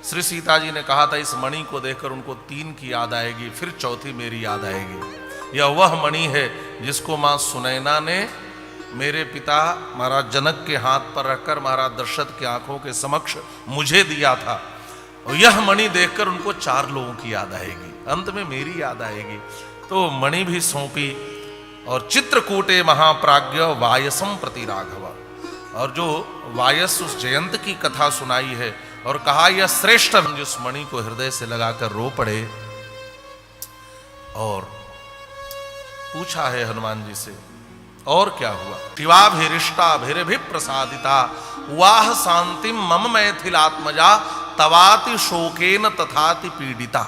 श्री सीता जी ने कहा था इस मणि को देखकर उनको 3 की याद आएगी, फिर चौथी मेरी याद आएगी। यह वह मणि है जिसको मां सुनैना ने मेरे पिता महाराज जनक के हाथ पर रखकर महाराज दशरथ की आंखों के समक्ष मुझे दिया था, और यह मणि देखकर उनको 4 लोगों की याद आएगी, अंत में मेरी याद आएगी। तो मणि भी सौंपी, और चित्रकूटे महाप्राज्ञ वायसम प्रति राघव, और जो वायस उस जयंत की कथा सुनाई है और कहा यह श्रेष्ठ, जिस मणि को हृदय से लगाकर रो पड़े। और पूछा है हनुमान जी से और क्या हुआ, शिवाभिरिष्टाभिरभि प्रसादिता वाह शांतिम मम मैथिलात्मजा तवाति शोकेन तथाति पीड़िता।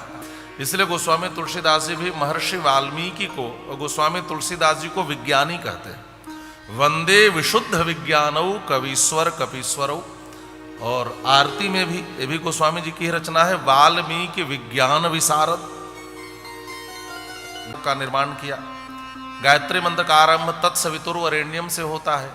इसलिए गोस्वामी तुलसीदास जी भी महर्षि वाल्मीकि को और गोस्वामी तुलसीदास जी को विज्ञानी कहते हैं। वंदे विशुद्ध विज्ञानौ कवीश्वर कपीश्वरौ। और आरती में भी, ये भी गोस्वामी जी की रचना है, वाल्मीकि विज्ञान विशारद का निर्माण किया। गायत्री मंत्र का आरंभ तत्सवितुर्वरेण्यम से होता है।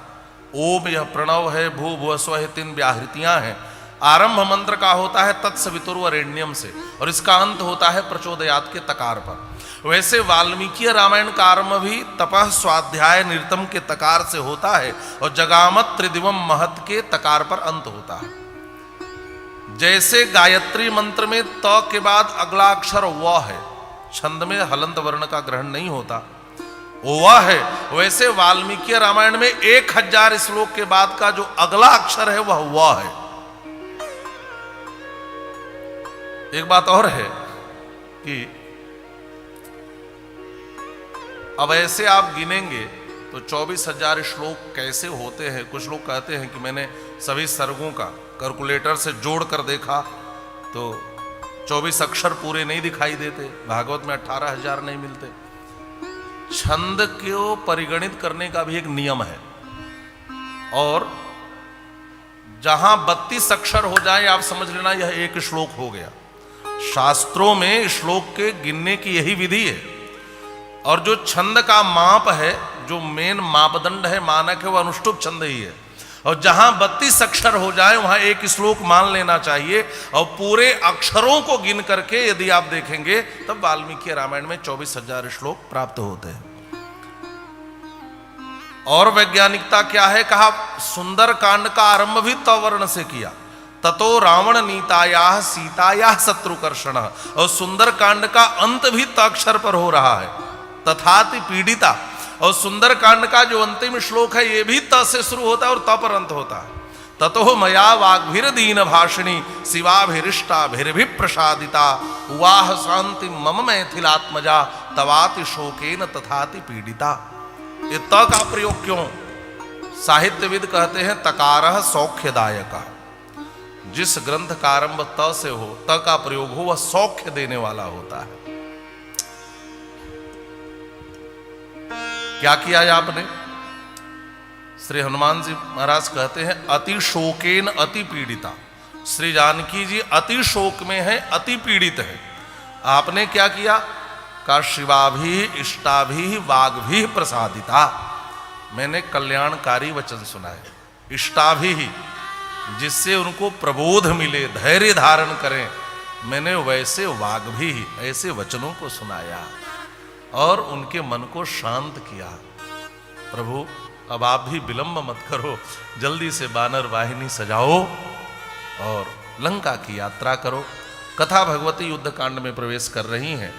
ओम यह प्रणव है, भू भुव स्व 3 व्याहृतियां हैं। आरंभ मंत्र का होता है तत्सवितुर्वरेण्यम से, और इसका अंत होता है प्रचोदयात के तकार पर। वैसे वाल्मीकि रामायण का आरंभ भी तपः स्वाध्याय निरतम के तकार से होता है, और जगामत त्रिदिवम महत के तकार पर अंत होता है। जैसे गायत्री मंत्र में त के बाद अगला अक्षर व है, छंद में हलंत वर्ण का ग्रहण नहीं होता, वह है, वैसे वाल्मीकि रामायण में 1000 श्लोक के बाद का जो अगला अक्षर है वह है। एक बात और है कि अब ऐसे आप गिनेंगे तो 24,000 श्लोक कैसे होते हैं। कुछ लोग कहते हैं कि मैंने सभी सर्गों का कैलकुलेटर से जोड़ कर देखा तो 24 अक्षर पूरे नहीं दिखाई देते, भागवत में 18,000 नहीं मिलते। छंद को परिगणित करने का भी एक नियम है, और जहां 32 अक्षर हो जाए आप समझ लेना यह एक श्लोक हो गया। शास्त्रों में श्लोक के गिनने की यही विधि है, और जो छंद का माप है, जो मेन मापदंड है, मानक है, वह अनुष्टुप छंद ही है। और जहां 32 अक्षर हो जाए वहां एक श्लोक मान लेना चाहिए, और पूरे अक्षरों को गिन करके यदि आप देखेंगे तब वाल्मीकि रामायण में 24,000 श्लोक प्राप्त होते हैं। और वैज्ञानिकता क्या है, कहा सुंदर कांड का आरंभ भी त वर्ण से किया, ततो रावण नीताया सीताया शत्रुकर्षण, और सुंदर कांड का अंत भी त अक्षर पर हो रहा है, तथाति पीड़िता। और सुंदर कांड का जो अंतिम श्लोक है ये भी त से शुरू होता है और त पर अंत होता है। ततो मया वाग्भिर्दीन भाषिणी शिवाभिरिष्टाभिर्भिप्रसादिता उवाह शांति मम मैथिलात्मजा तवाति शोकेन तथाति पीड़िता। ये त का प्रयोग क्यों? साहित्यविद कहते हैं तकारः सौख्यदायक। जिस ग्रंथ का आरंभ त से हो, त का प्रयोग हो, वह सौख्य देने वाला होता है। क्या किया है आपने? श्री हनुमान जी महाराज कहते हैं अति शोकेन अति पीड़िता। श्री जानकी जी अति शोक में है, अति पीड़ित है। आपने क्या किया? का शिवाभि इष्टाभि वाग्भि प्रसादिता। मैंने कल्याणकारी वचन सुनाए, इष्टाभि जिससे उनको प्रबोध मिले, धैर्य धारण करें, मैंने वैसे वाग्भि ऐसे वचनों को सुनाया और उनके मन को शांत किया। प्रभु अब आप भी विलंब मत करो, जल्दी से वानर वाहिनी सजाओ और लंका की यात्रा करो। कथा भगवती युद्ध कांड में प्रवेश कर रही हैं।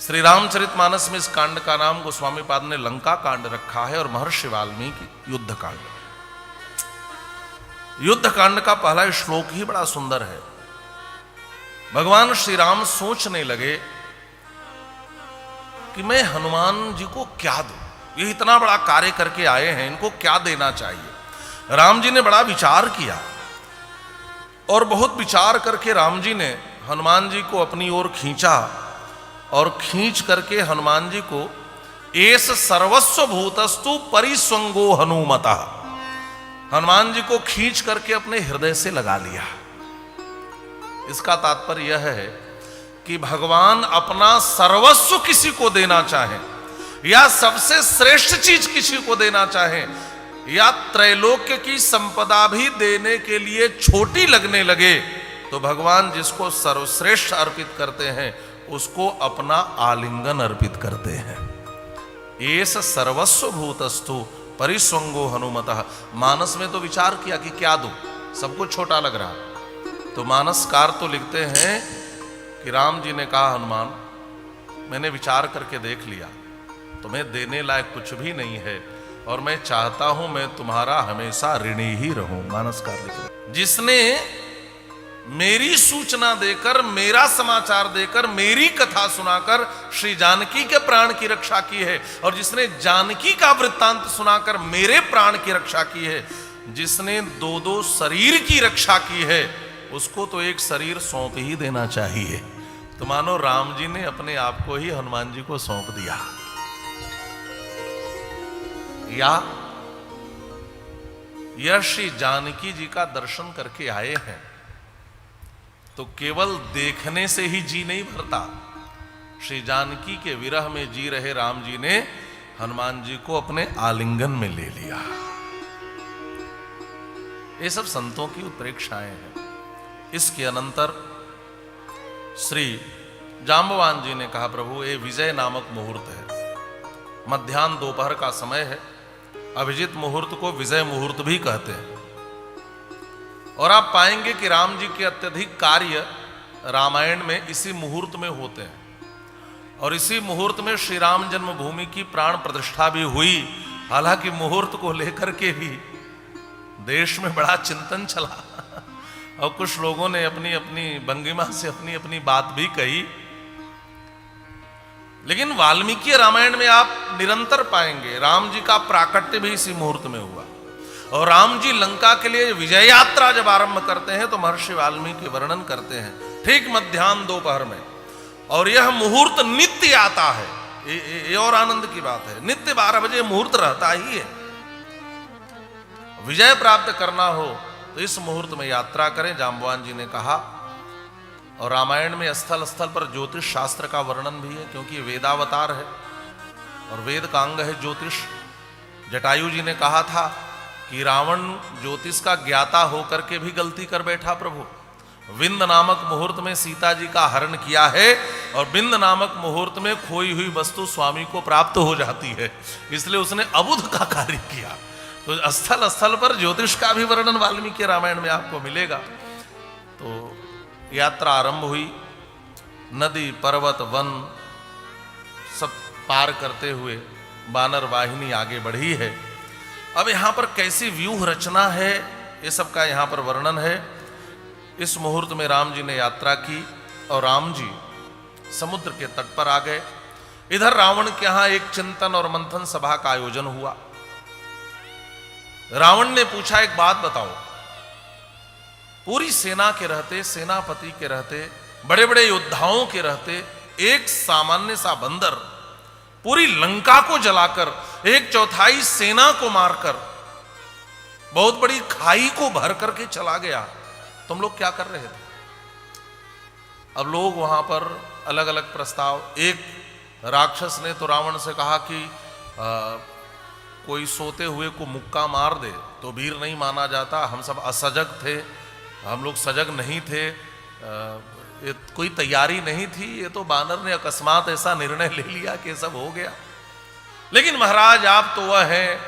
श्री रामचरितमानस में इस कांड का नाम गोस्वामी पाद ने लंका कांड रखा है और महर्षि वाल्मीकि युद्ध कांड। युद्ध कांड का पहला श्लोक ही बड़ा सुंदर है। भगवान श्री राम सोचने लगे कि मैं हनुमान जी को क्या दूं, ये इतना बड़ा कार्य करके आए हैं, इनको क्या देना चाहिए। राम जी ने बड़ा विचार किया और बहुत विचार करके राम जी ने हनुमान जी को अपनी ओर खींचा और खींच करके हनुमान जी को एस सर्वस्व भूतस्तु परिस्वंगो हनुमता, हनुमान जी को खींच करके अपने हृदय से लगा लिया। इसका तात्पर्य यह है कि भगवान अपना सर्वस्व किसी को देना चाहे या सबसे श्रेष्ठ चीज किसी को देना चाहे या त्रैलोक्य की संपदा भी देने के लिए छोटी लगने लगे, तो भगवान जिसको सर्वश्रेष्ठ अर्पित करते हैं उसको अपना आलिंगन अर्पित करते हैं। एस सर्वस्व भूतस्तु परिस्वंगो हनुमतः। मानस में तो विचार किया कि क्या दूं, सबको छोटा लग रहा, तो मानसकार तो लिखते हैं कि राम जी ने कहा हनुमान मैंने विचार करके देख लिया, तुम्हें देने लायक कुछ भी नहीं है और मैं चाहता हूं मैं तुम्हारा हमेशा ऋणी ही रहूं। मानसकार लिख रहे, जिसने मेरी सूचना देकर, मेरा समाचार देकर, मेरी कथा सुनाकर श्री जानकी के प्राण की रक्षा की है और जिसने जानकी का वृत्तांत सुनाकर मेरे प्राण की रक्षा की है, जिसने दो दो शरीर की रक्षा की है, उसको तो एक शरीर सौंप ही देना चाहिए। तो मानो राम जी ने अपने आप को ही हनुमान जी को सौंप दिया। या यह श्री जानकी जी का दर्शन करके आए हैं तो केवल देखने से ही जी नहीं भरता। श्री जानकी के विरह में जी रहे राम जी ने हनुमान जी को अपने आलिंगन में ले लिया। ये सब संतों की उत्प्रेक्षाएं हैं। इसके अनंतर श्री जांबवान जी ने कहा प्रभु ये विजय नामक मुहूर्त है, मध्याह्न दोपहर का समय है, अभिजित मुहूर्त को विजय मुहूर्त भी कहते हैं और आप पाएंगे कि राम जी के अत्यधिक कार्य रामायण में इसी मुहूर्त में होते हैं और इसी मुहूर्त में श्री राम जन्मभूमि की प्राण प्रतिष्ठा भी हुई। हालांकि मुहूर्त को लेकर के भी देश में बड़ा चिंतन चला और कुछ लोगों ने अपनी अपनी भंगिमा से अपनी अपनी बात भी कही, लेकिन वाल्मीकि रामायण में आप निरंतर पाएंगे राम जी का प्राकट्य भी इसी मुहूर्त में हुआ और राम जी लंका के लिए विजय यात्रा जब आरंभ करते हैं तो महर्षि वाल्मीकि वर्णन करते हैं ठीक मध्याह्न दोपहर में, और यह मुहूर्त नित्य आता है। ये और आनंद की बात है, नित्य 12 बजे मुहूर्त रहता ही है। विजय प्राप्त करना हो तो इस मुहूर्त में यात्रा करें, जांबवान जी ने कहा। और रामायण में स्थल स्थल पर ज्योतिष शास्त्र का वर्णन भी है क्योंकि वेदावतार है और वेद का अंग है ज्योतिष। जटायु जी ने कहा था कि रावण ज्योतिष का ज्ञाता होकर के भी गलती कर बैठा प्रभु, विंद नामक मुहूर्त में सीता जी का हरण किया है और बिंद नामक मुहूर्त में खोई हुई वस्तु स्वामी को प्राप्त हो जाती है, इसलिए उसने अबुध का कार्य किया। तो स्थल स्थल पर ज्योतिष का भी वर्णन वाल्मीकि रामायण में आपको मिलेगा। तो यात्रा आरंभ हुई, नदी पर्वत वन सब पार करते हुए बानर वाहिनी आगे बढ़ी है। अब यहां पर कैसी व्यूह रचना है ये सब का यहां पर वर्णन है। इस मुहूर्त में राम जी ने यात्रा की और राम जी समुद्र के तट पर आ गए। इधर रावण के यहां एक चिंतन और मंथन सभा का आयोजन हुआ। रावण ने पूछा, एक बात बताओ, पूरी सेना के रहते, सेनापति के रहते, बड़े बड़े योद्धाओं के रहते, एक सामान्य सा बंदर पूरी लंका को जलाकर, एक चौथाई सेना को मारकर, बहुत बड़ी खाई को भर करके चला गया, तुम लोग क्या कर रहे थे? अब लोग वहां पर अलग अलग प्रस्ताव, एक राक्षस ने तो रावण से कहा कि कोई सोते हुए को मुक्का मार दे तो वीर नहीं माना जाता, हम सब असजग थे, हम लोग सजग नहीं थे, ये कोई तैयारी नहीं थी, ये तो बानर ने अकस्मात ऐसा निर्णय ले लिया कि सब हो गया। लेकिन महाराज आप तो वह हैं,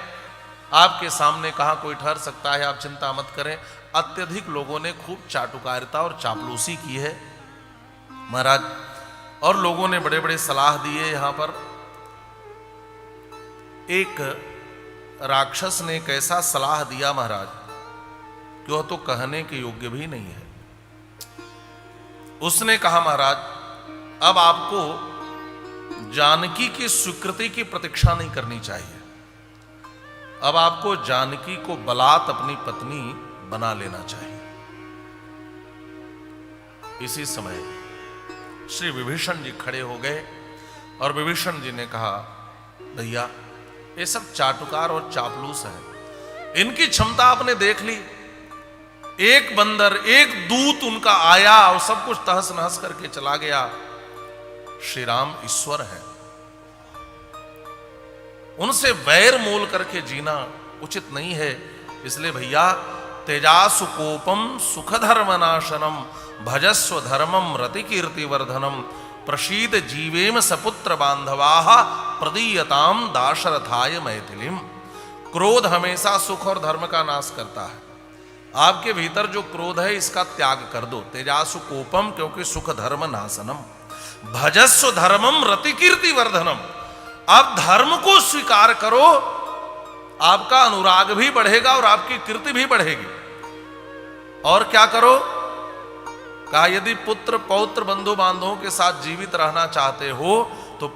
आपके सामने कहाँ कोई ठहर सकता है, आप चिंता मत करें। अत्यधिक लोगों ने खूब चाटुकारिता और चापलूसी की है महाराज, और लोगों ने बड़े बड़े सलाह दिए। यहां पर एक राक्षस ने कैसा सलाह दिया महाराज कि वह तो कहने के योग्य भी नहीं है। उसने कहा, महाराज अब आपको जानकी की स्वीकृति की प्रतीक्षा नहीं करनी चाहिए, अब आपको जानकी को बलात् अपनी पत्नी बना लेना चाहिए। इसी समय श्री विभीषण जी खड़े हो गए और विभीषण जी ने कहा, भैया ये सब चाटुकार और चापलूस है, इनकी क्षमता आपने देख ली। एक बंदर, एक दूत उनका आया और सब कुछ तहस नहस करके चला गया। श्री राम ईश्वर है, उनसे वैर मोल करके जीना उचित नहीं है। इसलिए भैया तेजासु कोपम सुख धर्म नाशनम भजस्व धर्मम रति कीर्ति वर्धनम प्रसीद जीवेम सपुत्र बांधवाः प्रदीयताम दाशरथाय मैथिलीम। क्रोध हमेशा सुख और धर्म का नाश करता है। आपके भीतर जो क्रोध है इसका त्याग कर दो। तेजासु कोपम, क्योंकि सुख धर्म नाशनम, भजस्व धर्मम रति कीर्ति वर्धनम। आप धर्म को स्वीकार करो, आपका अनुराग भी बढ़ेगा और आपकी कीर्ति भी बढ़ेगी। और क्या करो? कहा, यदि पुत्र पौत्र बंधु बांधवों के साथ जीवित रहना चाहते हो तो